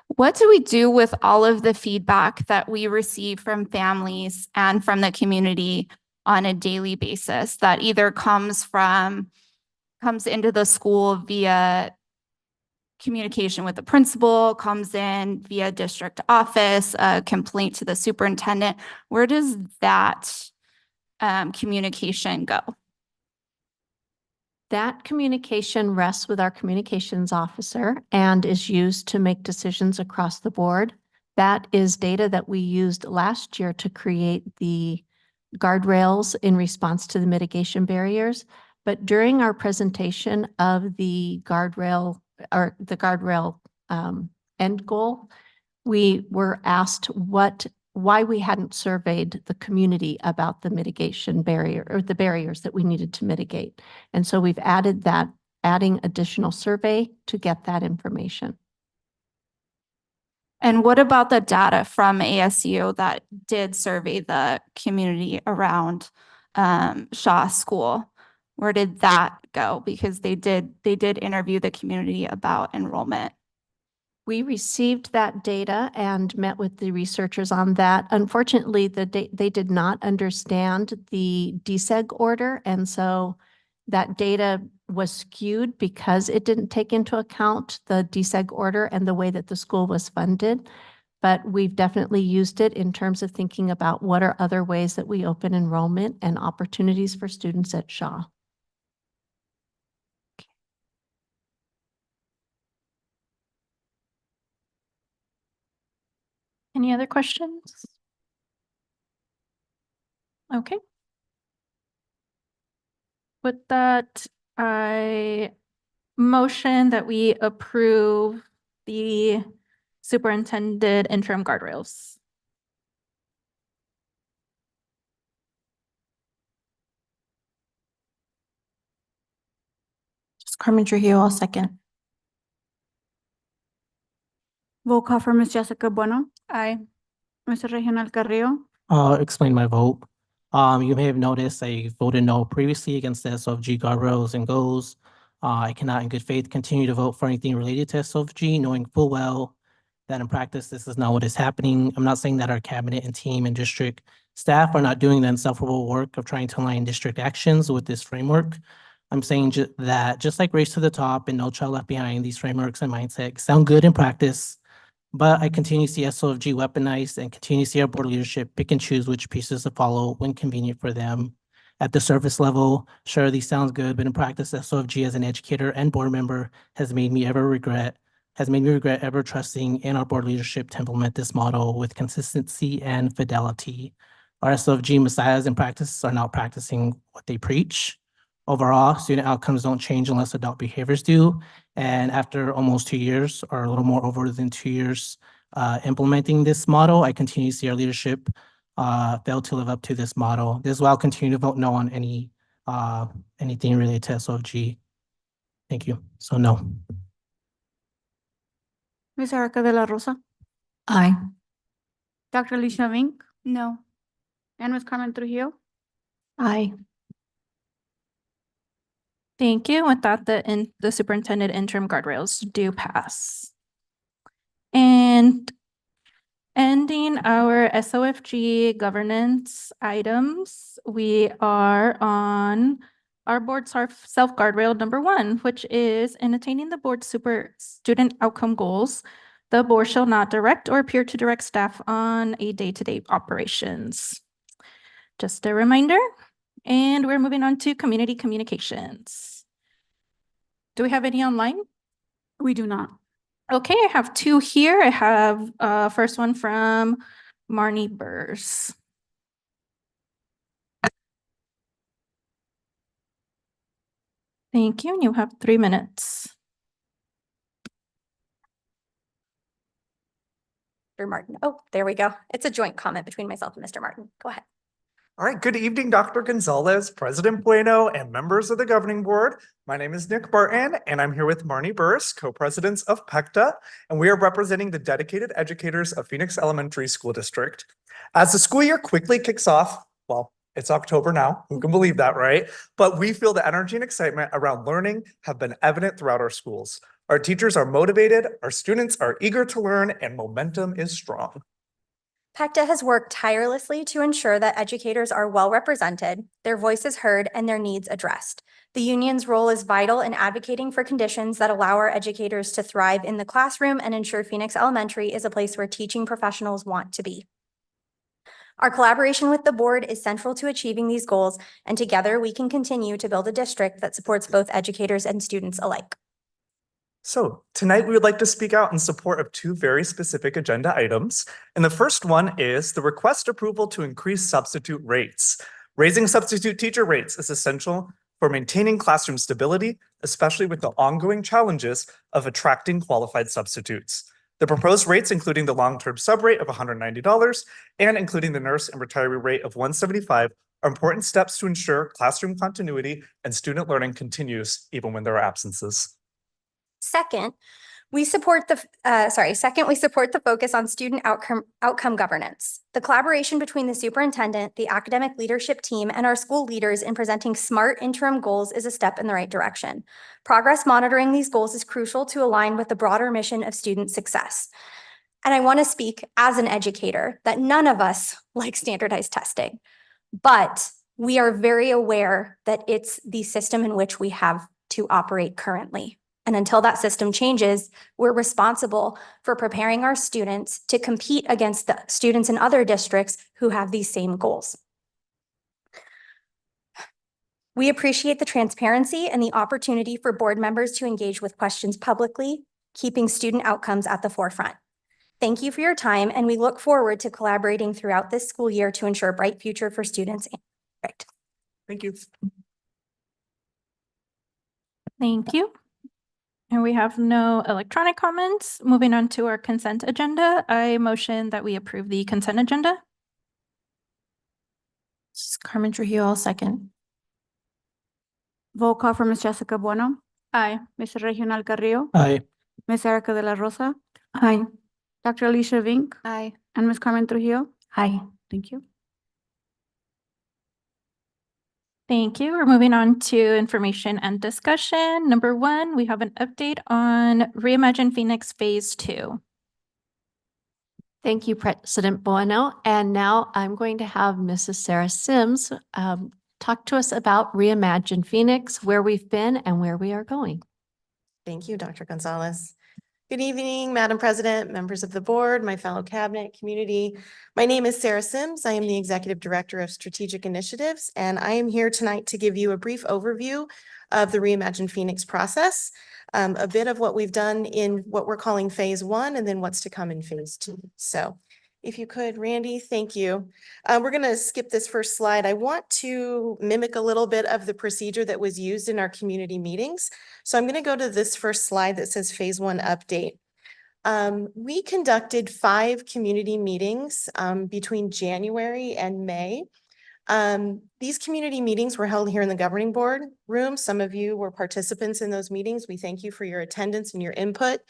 What do we do with all of the feedback that we receive from families and from the community on a daily basis that either comes into the school via communication with the principal, comes in via district office, a complaint to the superintendent? Where does that communication go?
That communication rests with our communications officer and is used to make decisions across the board. That is data that we used last year to create the guardrails in response to the mitigation barriers. But during our presentation of the guardrail end goal, we were asked why we hadn't surveyed the community about the mitigation barrier or the barriers that we needed to mitigate. And so we've adding additional survey to get that information.
And what about the data from ASU that did survey the community around Shaw School? Where did that go? Because they did interview the community about enrollment.
We received that data and met with the researchers on that. Unfortunately, they did not understand the DSEG order, and so that data was skewed because it didn't take into account the DSEG order and the way that the school was funded. But we've definitely used it in terms of thinking about what are other ways that we open enrollment and opportunities for students at Shaw.
Any other questions? Okay. With that, I motion that we approve the superintendent interim guardrails.
Carmen Trujillo, I'll second.
Roll call for Ms. Jessica Bueno,
Aye.
Mr. Reginald Carrillo,
I'll explain my vote. You may have noticed I voted no previously against the SOFG guardrails and goals. I cannot in good faith continue to vote for anything related to SOFG, knowing full well that in practice, this is not what is happening. I'm not saying that our cabinet and team and district staff are not doing the insufferable work of trying to align district actions with this framework. I'm saying that just like Race to the Top and No Child Left Behind, these frameworks and mindset sound good in practice, but I continue to see SOFG weaponized and continue to see our board leadership pick and choose which pieces to follow when convenient for them. At the surface level, sure, these sounds good, but in practice, SOFG as an educator and board member has made me regret ever trusting in our board leadership to implement this model with consistency and fidelity. Our SOFG messiahs in practice are not practicing what they preach. Overall, student outcomes don't change unless adult behaviors do. And after almost 2 years, or a little more over than 2 years, implementing this model, I continue to see our leadership fail to live up to this model. This is why I'll continue to vote no on anything related to SOFG. Thank you. So no.
Ms. Erica De La Rosa,
Aye.
Dr. Alicia Vink. No. And Ms. Carmen Trujillo.
Aye.
Thank you. With that, the superintendent interim guardrails do pass. And ending our SOFG governance items, we are on our board self-guardrail number 1, which is in attaining the board's student outcome goals, the board shall not direct or appear to direct staff on a day-to-day operations. Just a reminder. And we're moving on to community communications. Do we have any online?
We do not.
Okay, I have 2 here. I have first one from Marnie Burrs. Thank you, and you have 3 minutes.
Mr. Martin. Oh, there we go. It's a joint comment between myself and Mr. Martin. Go ahead.
All right, good evening, Dr. Gonzalez, President Bueno, and members of the governing board. My name is Nick Barton, and I'm here with Marnie Burrs, co-presidents of PECTA, and we are representing the dedicated educators of Phoenix Elementary School District. As the school year quickly kicks off, well, it's October now, who can believe that, right? But we feel the energy and excitement around learning have been evident throughout our schools. Our teachers are motivated, our students are eager to learn, and momentum is strong.
PECTA has worked tirelessly to ensure that educators are well represented, their voices heard, and their needs addressed. The union's role is vital in advocating for conditions that allow our educators to thrive in the classroom and ensure Phoenix Elementary is a place where teaching professionals want to be. Our collaboration with the board is central to achieving these goals, and together we can continue to build a district that supports both educators and students alike.
So tonight we would like to speak out in support of 2 very specific agenda items. And the first one is the request approval to increase substitute rates. Raising substitute teacher rates is essential for maintaining classroom stability, especially with the ongoing challenges of attracting qualified substitutes. The proposed rates, including the long-term sub rate of $190 and including the nurse and retiree rate of $175, are important steps to ensure classroom continuity and student learning continues even when there are absences.
Second, we support the focus on student outcome governance. The collaboration between the superintendent, the academic leadership team, and our school leaders in presenting SMART interim goals is a step in the right direction. Progress monitoring these goals is crucial to align with the broader mission of student success. And I want to speak as an educator that none of us like standardized testing, but we are very aware that it's the system in which we have to operate currently. And until that system changes, we're responsible for preparing our students to compete against the students in other districts who have these same goals. We appreciate the transparency and the opportunity for board members to engage with questions publicly, keeping student outcomes at the forefront. Thank you for your time, and we look forward to collaborating throughout this school year to ensure a bright future for students.
Thank you.
Thank you. And we have no electronic comments. Moving on to our consent agenda, I motion that we approve the consent agenda.
This is Carmen Trujillo, I'll second.
Roll call for Ms. Jessica Bueno,
Aye.
Mr. Regional Carrillo,
Aye.
Ms. Erica De La Rosa,
Aye.
Dr. Alicia Vink,
Aye.
and Ms. Carmen Trujillo.
Aye.
Thank you.
Thank you. We're moving on to information and discussion. Number 1, we have an update on Reimagine Phoenix Phase 2.
Thank you, President Bueno. And now I'm going to have Mrs. Sarah Sims talk to us about Reimagine Phoenix, where we've been and where we are going.
Thank you, Dr. Gonzalez. Good evening, Madam President, members of the board, my fellow cabinet, community. My name is Sarah Sims. I am the Executive Director of Strategic Initiatives, and I am here tonight to give you a brief overview of the Reimagine Phoenix process, a bit of what we've done in what we're calling phase 1, and then what's to come in phase 2. So if you could, Randy, thank you. We're going to skip this first slide. I want to mimic a little bit of the procedure that was used in our community meetings. So I'm going to go to this first slide that says phase 1 update. We conducted 5 community meetings between January and May. These community meetings were held here in the governing board room. Some of you were participants in those meetings. We thank you for your attendance and your input.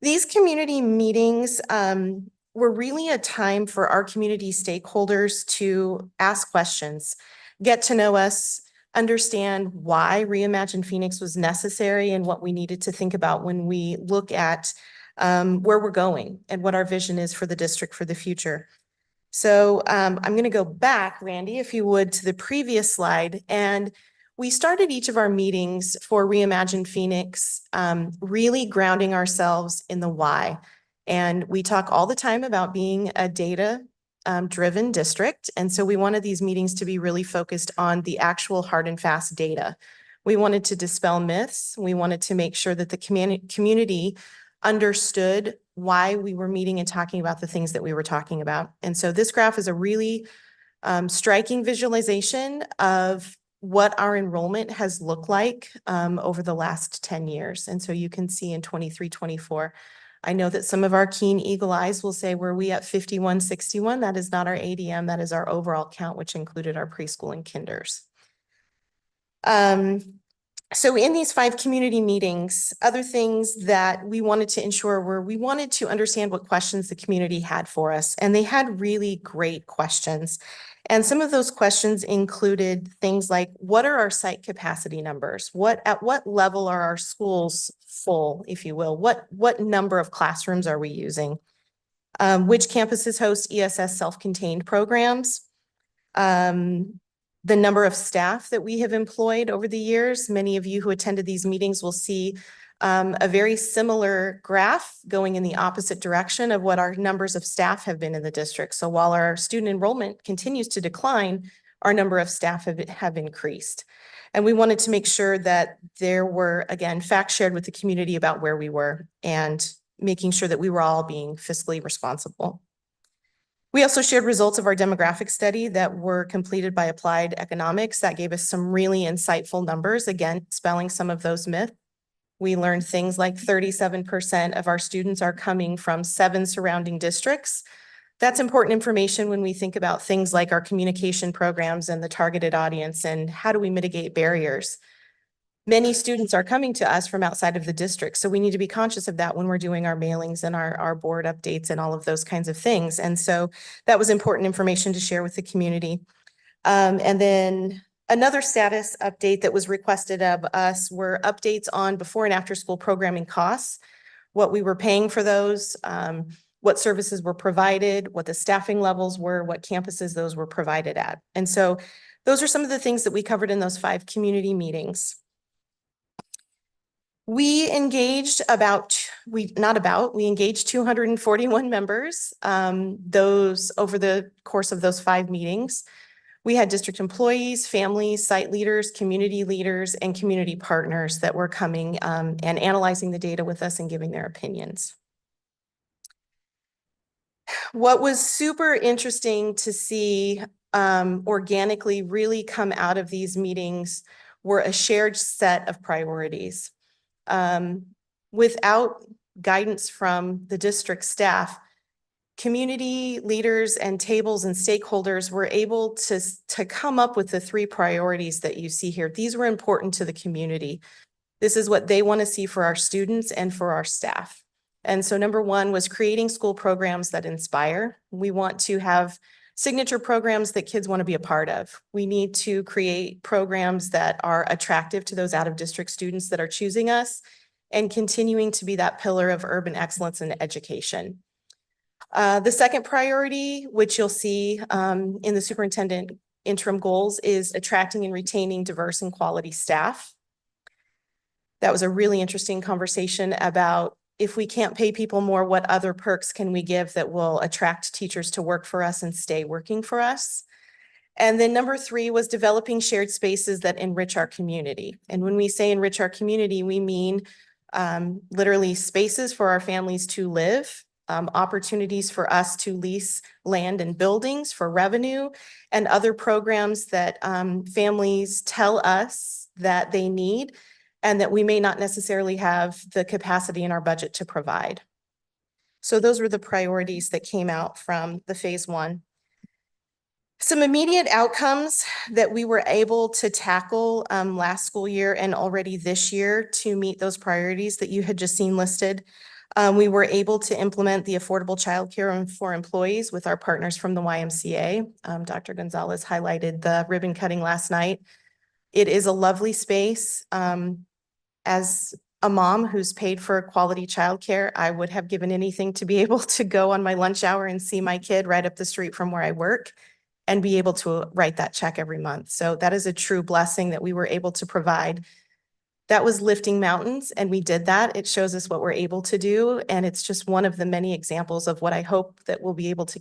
These community meetings were really a time for our community stakeholders to ask questions, get to know us, understand why Reimagine Phoenix was necessary and what we needed to think about when we look at where we're going and what our vision is for the district for the future. So I'm going to go back, Randy, if you would, to the previous slide. And we started each of our meetings for Reimagine Phoenix really grounding ourselves in the why. And we talk all the time about being a data driven district. And so we wanted these meetings to be really focused on the actual hard and fast data. We wanted to dispel myths. We wanted to make sure that the community understood why we were meeting and talking about the things that we were talking about. And so this graph is a really striking visualization of what our enrollment has looked like over the last 10 years. And so you can see in 23, 24, I know that some of our keen eagle eyes will say, were we at 5161? That is not our ADM, that is our overall count, which included our preschool and kinders. So in these 5 community meetings, other things that we wanted to ensure were we wanted to understand what questions the community had for us, and they had really great questions. And some of those questions included things like, what are our site capacity numbers? At what level are our schools full, if you will? What number of classrooms are we using? Which campuses host ESS self-contained programs? The number of staff that we have employed over the years. Many of you who attended these meetings will see a very similar graph going in the opposite direction of what our numbers of staff have been in the district. So while our student enrollment continues to decline, our number of staff have increased. And we wanted to make sure that there were, again, facts shared with the community about where we were and making sure that we were all being fiscally responsible. We also shared results of our demographic study that were completed by Applied Economics that gave us some really insightful numbers, again, spelling some of those myths. We learned things like 37% of our students are coming from 7 surrounding districts. That's important information when we think about things like our communication programs and the targeted audience and how do we mitigate barriers. Many students are coming to us from outside of the district, so we need to be conscious of that when we're doing our mailings and our board updates and all of those kinds of things. And so that was important information to share with the community. And then another status update that was requested of us were updates on before and after school programming costs, what we were paying for those, what services were provided, what the staffing levels were, what campuses those were provided at. And so those are some of the things that we covered in those 5 community meetings. We engaged we engaged 241 members, those over the course of those 5 meetings. We had district employees, families, site leaders, community leaders, and community partners that were coming and analyzing the data with us and giving their opinions. What was super interesting to see organically really come out of these meetings were a shared set of priorities. Without guidance from the district staff, community leaders and tables and stakeholders were able to come up with the 3 priorities that you see here. These were important to the community. This is what they want to see for our students and for our staff. And so number 1 was creating school programs that inspire. We want to have signature programs that kids want to be a part of. We need to create programs that are attractive to those out-of-district students that are choosing us and continuing to be that pillar of urban excellence in education. The second priority, which you'll see in the superintendent interim goals, is attracting and retaining diverse and quality staff. That was a really interesting conversation about if we can't pay people more, what other perks can we give that will attract teachers to work for us and stay working for us? And then number 3 was developing shared spaces that enrich our community. And when we say enrich our community, we mean literally spaces for our families to live, opportunities for us to lease land and buildings for revenue, and other programs that families tell us that they need and that we may not necessarily have the capacity in our budget to provide. So those were the priorities that came out from the phase 1. Some immediate outcomes that we were able to tackle last school year and already this year to meet those priorities that you had just seen listed. We were able to implement the affordable childcare for employees with our partners from the YMCA. Dr. Gonzalez highlighted the ribbon cutting last night. It is a lovely space. As a mom who's paid for quality childcare, I would have given anything to be able to go on my lunch hour and see my kid right up the street from where I work and be able to write that check every month. So that is a true blessing that we were able to provide. That was lifting mountains, and we did that. It shows us what we're able to do, and it's just one of the many examples of what I hope that we'll be able to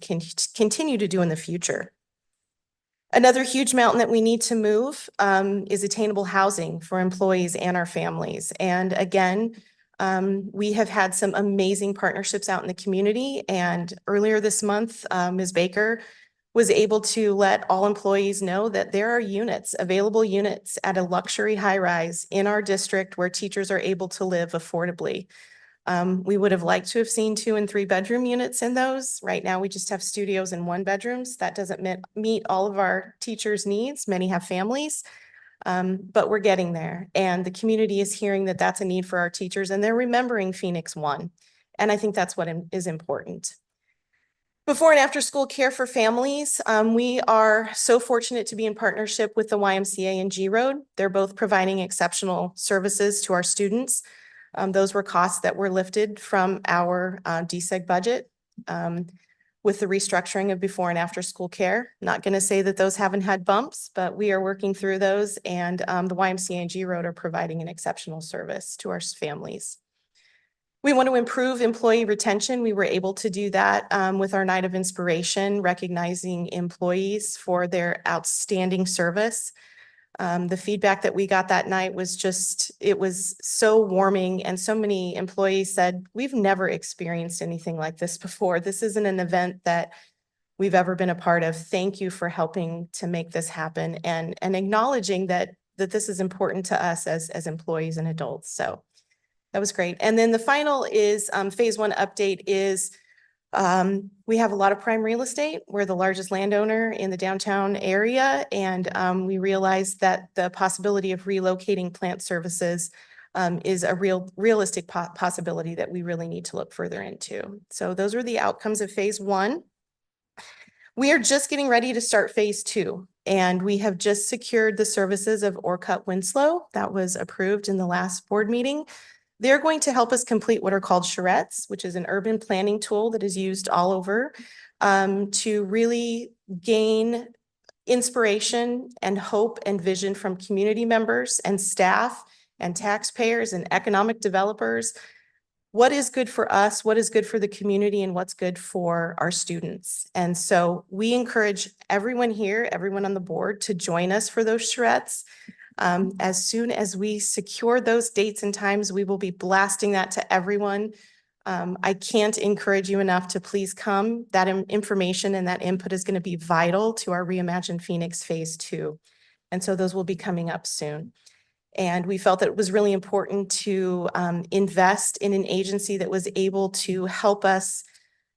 continue to do in the future. Another huge mountain that we need to move is attainable housing for employees and our families. And again, we have had some amazing partnerships out in the community. And earlier this month, Ms. Baker was able to let all employees know that there are units, available units at a luxury high-rise in our district where teachers are able to live affordably. We would have liked to have seen 2- and 3-bedroom units in those. Right now, we just have studios and 1-bedrooms. That doesn't meet all of our teachers' needs. Many have families, but we're getting there. And the community is hearing that that's a need for our teachers, and they're remembering Phoenix 1. And I think that's what is important. Before and after school care for families, we are so fortunate to be in partnership with the YMCA and G Road. They're both providing exceptional services to our students. Those were costs that were lifted from our DSEG budget with the restructuring of before and after school care. Not going to say that those haven't had bumps, but we are working through those, and the YMCA and G Road are providing an exceptional service to our families. We want to improve employee retention. We were able to do that with our Night of Inspiration, recognizing employees for their outstanding service. The feedback that we got that night was just, it was so warming, and so many employees said, we've never experienced anything like this before. This isn't an event that we've ever been a part of. Thank you for helping to make this happen, and acknowledging that this is important to us as employees and adults. So that was great. And then the final is phase 1 update is we have a lot of prime real estate. We're the largest landowner in the downtown area, and we realized that the possibility of relocating plant services is a realistic possibility that we really need to look further into. So those are the outcomes of phase 1. We are just getting ready to start phase 2, and we have just secured the services of Orcutt Winslow. That was approved in the last board meeting. They're going to help us complete what are called charrettes, which is an urban planning tool that is used all over to really gain inspiration and hope and vision from community members and staff and taxpayers and economic developers. What is good for us, what is good for the community, and what's good for our students. And so we encourage everyone here, everyone on the board, to join us for those charrettes. As soon as we secure those dates and times, we will be blasting that to everyone. I can't encourage you enough to please come. That information and that input is going to be vital to our Reimagine Phoenix phase 2. And so those will be coming up soon. And we felt that it was really important to invest in an agency that was able to help us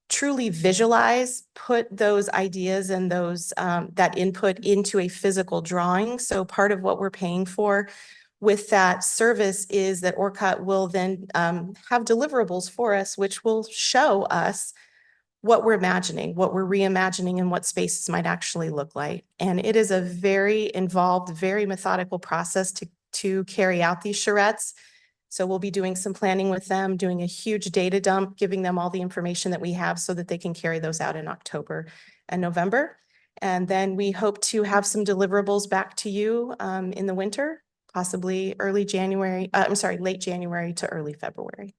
truly visualize, put those ideas and those that input into a physical drawing. So part of what we're paying for with that service is that Orcutt will then have deliverables for us, which will show us what we're imagining, what we're reimagining, and what spaces might actually look like. And it is a very involved, very methodical process to carry out these charrettes. So we'll be doing some planning with them, doing a huge data dump, giving them all the information that we have so that they can carry those out in October and November. And then we hope to have some deliverables back to you in the winter, possibly late January to early February.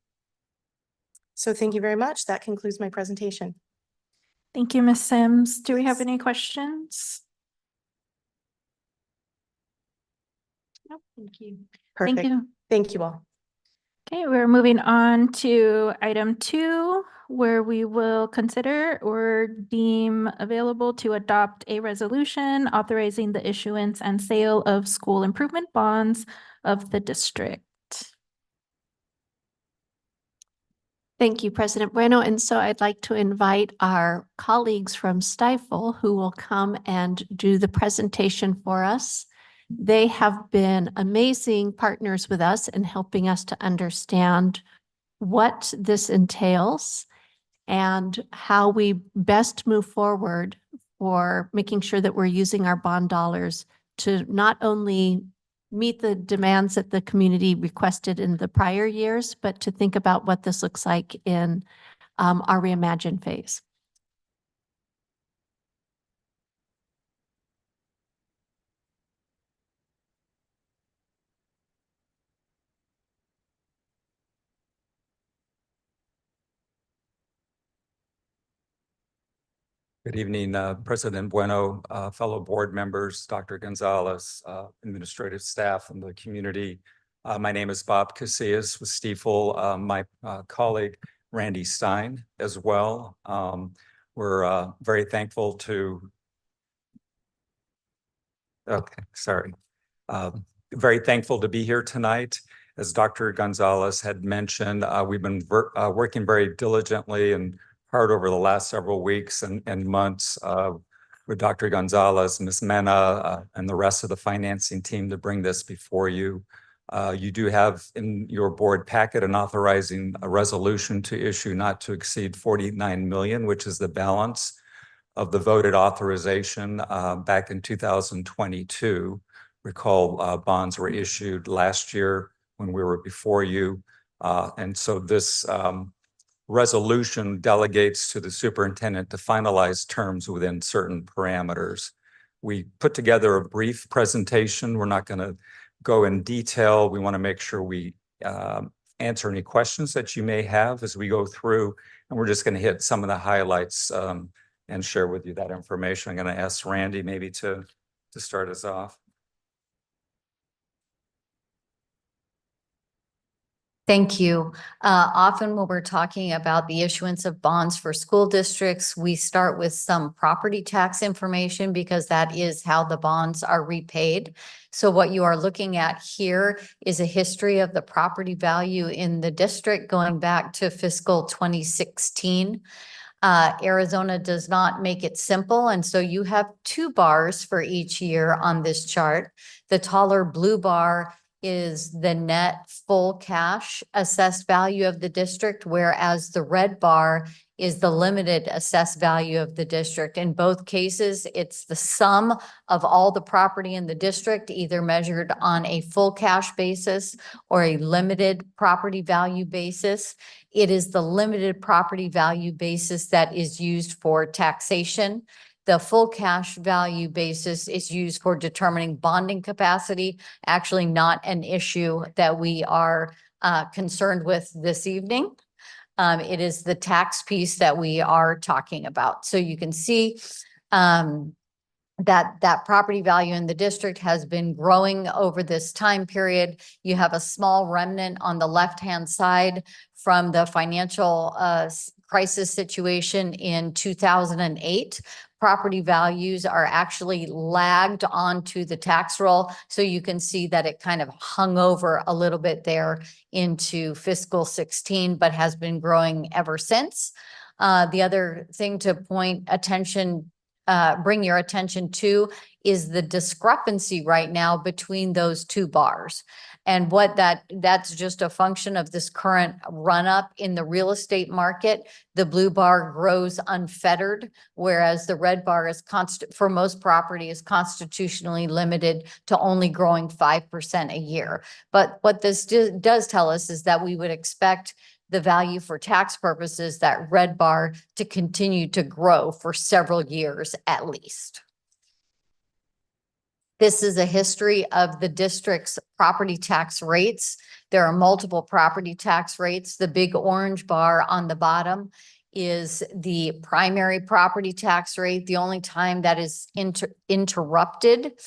So thank you very much. That concludes my presentation.
Thank you, Ms. Sims. Do we have any questions? No, thank you.
Perfect.
Thank you.
Thank you all.
Okay, we're moving on to item 2, where we will consider or deem available to adopt a resolution authorizing the issuance and sale of school improvement bonds of the district.
Thank you, President Bueno. And so I'd like to invite our colleagues from Stifel who will come and do the presentation for us. They have been amazing partners with us in helping us to understand what this entails and how we best move forward for making sure that we're using our bond dollars to not only meet the demands that the community requested in the prior years, but to think about what this looks like in our reimagine phase.
Good evening, President Bueno, fellow board members, Dr. Gonzalez, administrative staff, and the community. My name is Bob Casillas with Stifel. My colleague, Randy Stein, as well. We're very thankful to, very thankful to be here tonight. As Dr. Gonzalez had mentioned, we've been working very diligently and hard over the last several weeks and months with Dr. Gonzalez, Ms. Mena, and the rest of the financing team to bring this before you. You do have in your board packet an authorizing a resolution to issue not to exceed 49 million, which is the balance of the voted authorization back in 2022. Recall bonds were issued last year when we were before you. And so this resolution delegates to the superintendent to finalize terms within certain parameters. We put together a brief presentation. We're not going to go in detail. We want to make sure we answer any questions that you may have as we go through. And we're just going to hit some of the highlights and share with you that information. I'm going to ask Randy maybe to start us off.
Thank you. Often when we're talking about the issuance of bonds for school districts, we start with some property tax information because that is how the bonds are repaid. So what you are looking at here is a history of the property value in the district going back to fiscal 2016. Arizona does not make it simple. And so you have 2 bars for each year on this chart. The taller blue bar is the net full cash assessed value of the district, whereas the red bar is the limited assessed value of the district. In both cases, it's the sum of all the property in the district, either measured on a full cash basis or a limited property value basis. It is the limited property value basis that is used for taxation. The full cash value basis is used for determining bonding capacity, actually not an issue that we are concerned with this evening. It is the tax piece that we are talking about. So you can see that property value in the district has been growing over this time period. You have a small remnant on the left-hand side from the financial crisis situation in 2008. Property values are actually lagged onto the tax roll. So you can see that it kind of hung over a little bit there into fiscal 16, but has been growing ever since. The other thing to point attention bring your attention to is the discrepancy right now between those two bars. And what that's just a function of this current run up in the real estate market. The blue bar grows unfettered, whereas the red bar is for most property is constitutionally limited to only growing 5% a year. But what this does tell us is that we would expect the value for tax purposes, that red bar, to continue to grow for several years at least. This is a history of the district's property tax rates. There are multiple property tax rates. The big orange bar on the bottom is the primary property tax rate. The only time that is interrupted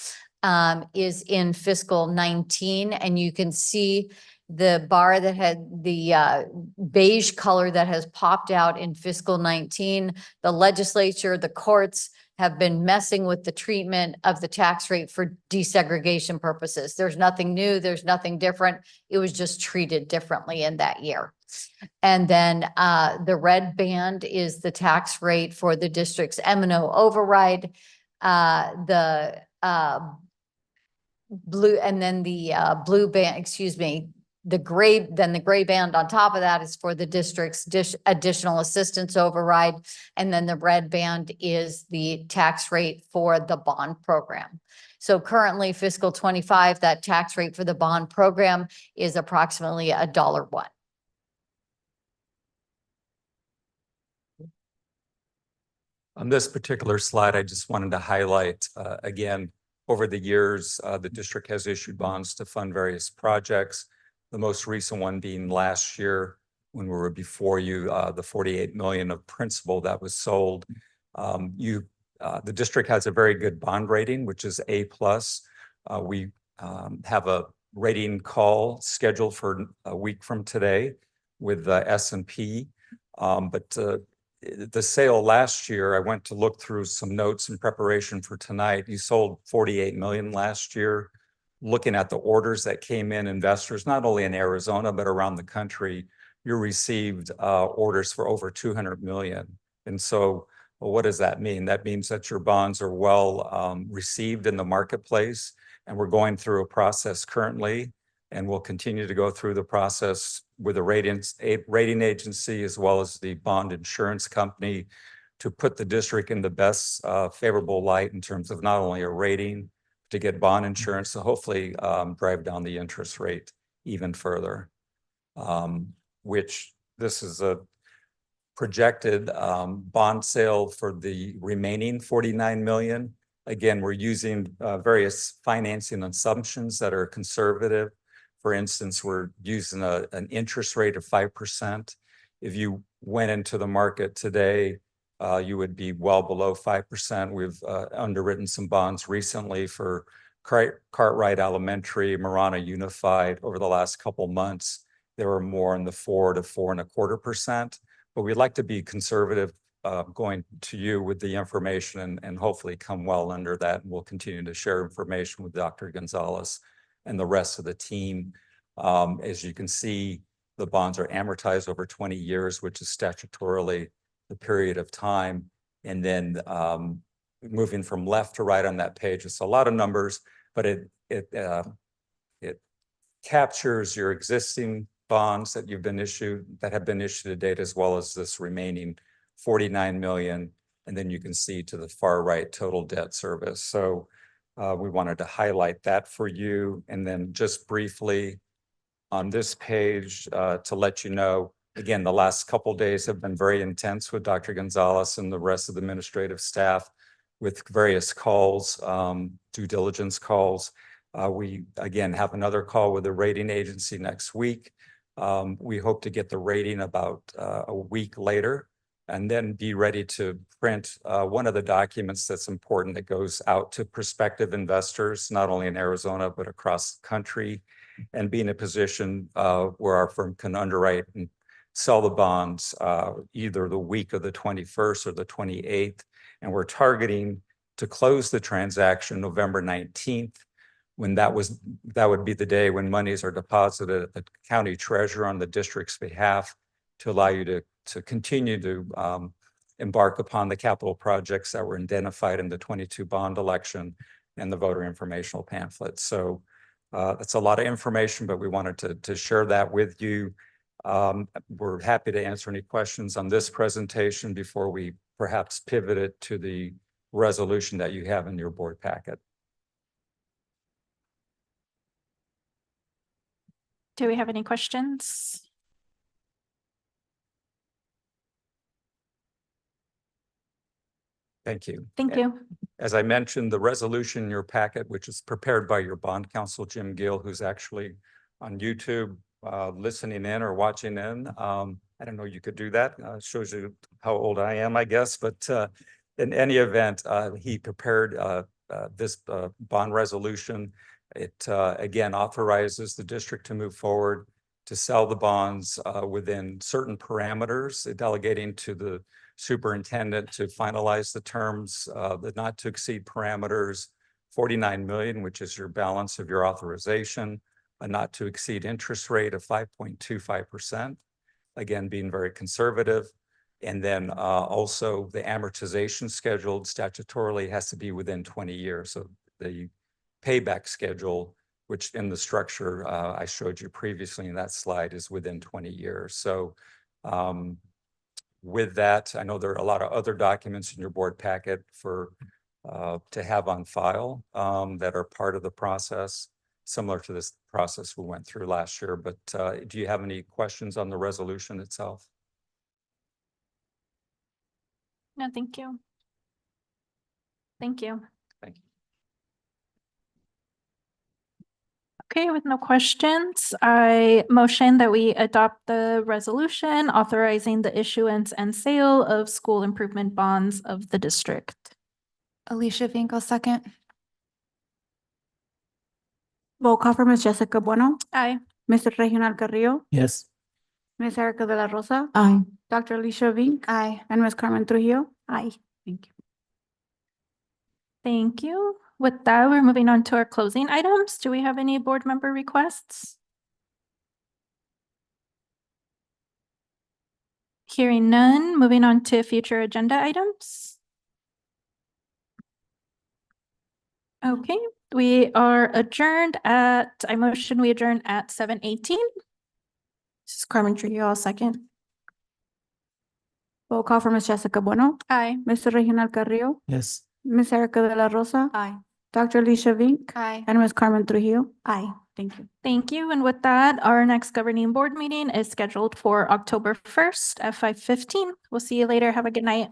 is in fiscal 19. And you can see the bar that had the beige color that has popped out in fiscal 19. The legislature, the courts have been messing with the treatment of the tax rate for desegregation purposes. There's nothing new, there's nothing different. It was just treated differently in that year. And then the red band is the tax rate for the district's M&O override. The blue, and then the blue band, excuse me, the gray band on top of that is for the district's additional assistance override. And then the red band is the tax rate for the bond program. So currently fiscal 25, that tax rate for the bond program is approximately $1.01.
On this particular slide, I just wanted to highlight, again, over the years, the district has issued bonds to fund various projects. The most recent one being last year when we were before you, the 48 million of principal that was sold. The district has a very good bond rating, which is A+. We have a rating call scheduled for a week from today with S&P. But the sale last year, I went to look through some notes in preparation for tonight. You sold 48 million last year. Looking at the orders that came in, investors, not only in Arizona, but around the country, you received orders for over 200 million. And so what does that mean? That means that your bonds are well received in the marketplace. And we're going through a process currently, and we'll continue to go through the process with the rating agency as well as the bond insurance company to put the district in the best favorable light in terms of not only a rating, to get bond insurance to hopefully drive down the interest rate even further, which this is a projected bond sale for the remaining 49 million. Again, we're using various financing assumptions that are conservative. For instance, we're using an interest rate of 5%. If you went into the market today, you would be well below 5%. We've underwritten some bonds recently for Cartwright Elementary, Marana Unified over the last couple months. They were more in the 4 to 4.25%. But we'd like to be conservative going to you with the information and hopefully come well under that. And we'll continue to share information with Dr. Gonzalez and the rest of the team. As you can see, the bonds are amortized over 20 years, which is statutorily the period of time. And then moving from left to right on that page, it's a lot of numbers, but it captures your existing bonds that have been issued to date, as well as this remaining 49 million. And then you can see to the far right total debt service. So we wanted to highlight that for you. And then just briefly on this page to let you know, again, the last couple of days have been very intense with Dr. Gonzalez and the rest of the administrative staff with various calls, due diligence calls. We, again, have another call with the rating agency next week. We hope to get the rating about a week later and then be ready to print one of the documents that's important that goes out to prospective investors, not only in Arizona, but across the country, and be in a position where our firm can underwrite and sell the bonds either the week of the 21st or the 28th. And we're targeting to close the transaction November 19th, when that would be the day when monies are deposited at the county treasurer on the district's behalf to allow you to continue to embark upon the capital projects that were identified in the 22 bond election and the voter informational pamphlet. So that's a lot of information, but we wanted to share that with you. We're happy to answer any questions on this presentation before we perhaps pivot it to the resolution that you have in your board packet.
Do we have any questions?
Thank you.
Thank you.
As I mentioned, the resolution in your packet, which is prepared by your bond counsel, Jim Gill, who's actually on YouTube listening in or watching in. I don't know, you could do that. Shows you how old I am, I guess. But in any event, he prepared this bond resolution. It again authorizes the district to move forward to sell the bonds within certain parameters, delegating to the superintendent to finalize the terms, the not to exceed parameters, 49 million, which is your balance of your authorization, a not to exceed interest rate of 5.25%, again, being very conservative. And then also the amortization scheduled statutorily has to be within 20 years. So the payback schedule, which in the structure I showed you previously in that slide, is within 20 years. So with that, I know there are a lot of other documents in your board packet for to have on file that are part of the process, similar to this process we went through last year. But do you have any questions on the resolution itself?
No, thank you. Thank you.
Thank you.
Okay, with no questions, I motion that we adopt the resolution authorizing the issuance and sale of school improvement bonds of the district.
Alicia Vinco, second.
Roll call for Ms. Jessica Bueno,
Aye.
Mr. Reginald Carrillo,
Yes.
Ms. Erica De La Rosa,
aye.
Dr. Alicia Vink.
Aye.
And Ms. Carmen Trujillo.
Aye. Thank you.
Thank you. With that, we're moving on to our closing items. Do we have any board member requests? Hearing none, moving on to future agenda items. Okay, we are adjourned I motion we adjourn at 7:18.
This is Carmen Trujillo, second. Roll call for Ms. Jessica Bueno,
Aye.
Mr. Reginald Carrillo,
Yes.
Ms. Erica De La Rosa,
Aye.
Dr. Alicia Vink.
Aye.
And Ms. Carmen Trujillo.
Aye. Thank you.
Thank you. And with that, our next governing board meeting is scheduled for October 1st at 5:15. We'll see you later. Have a good night.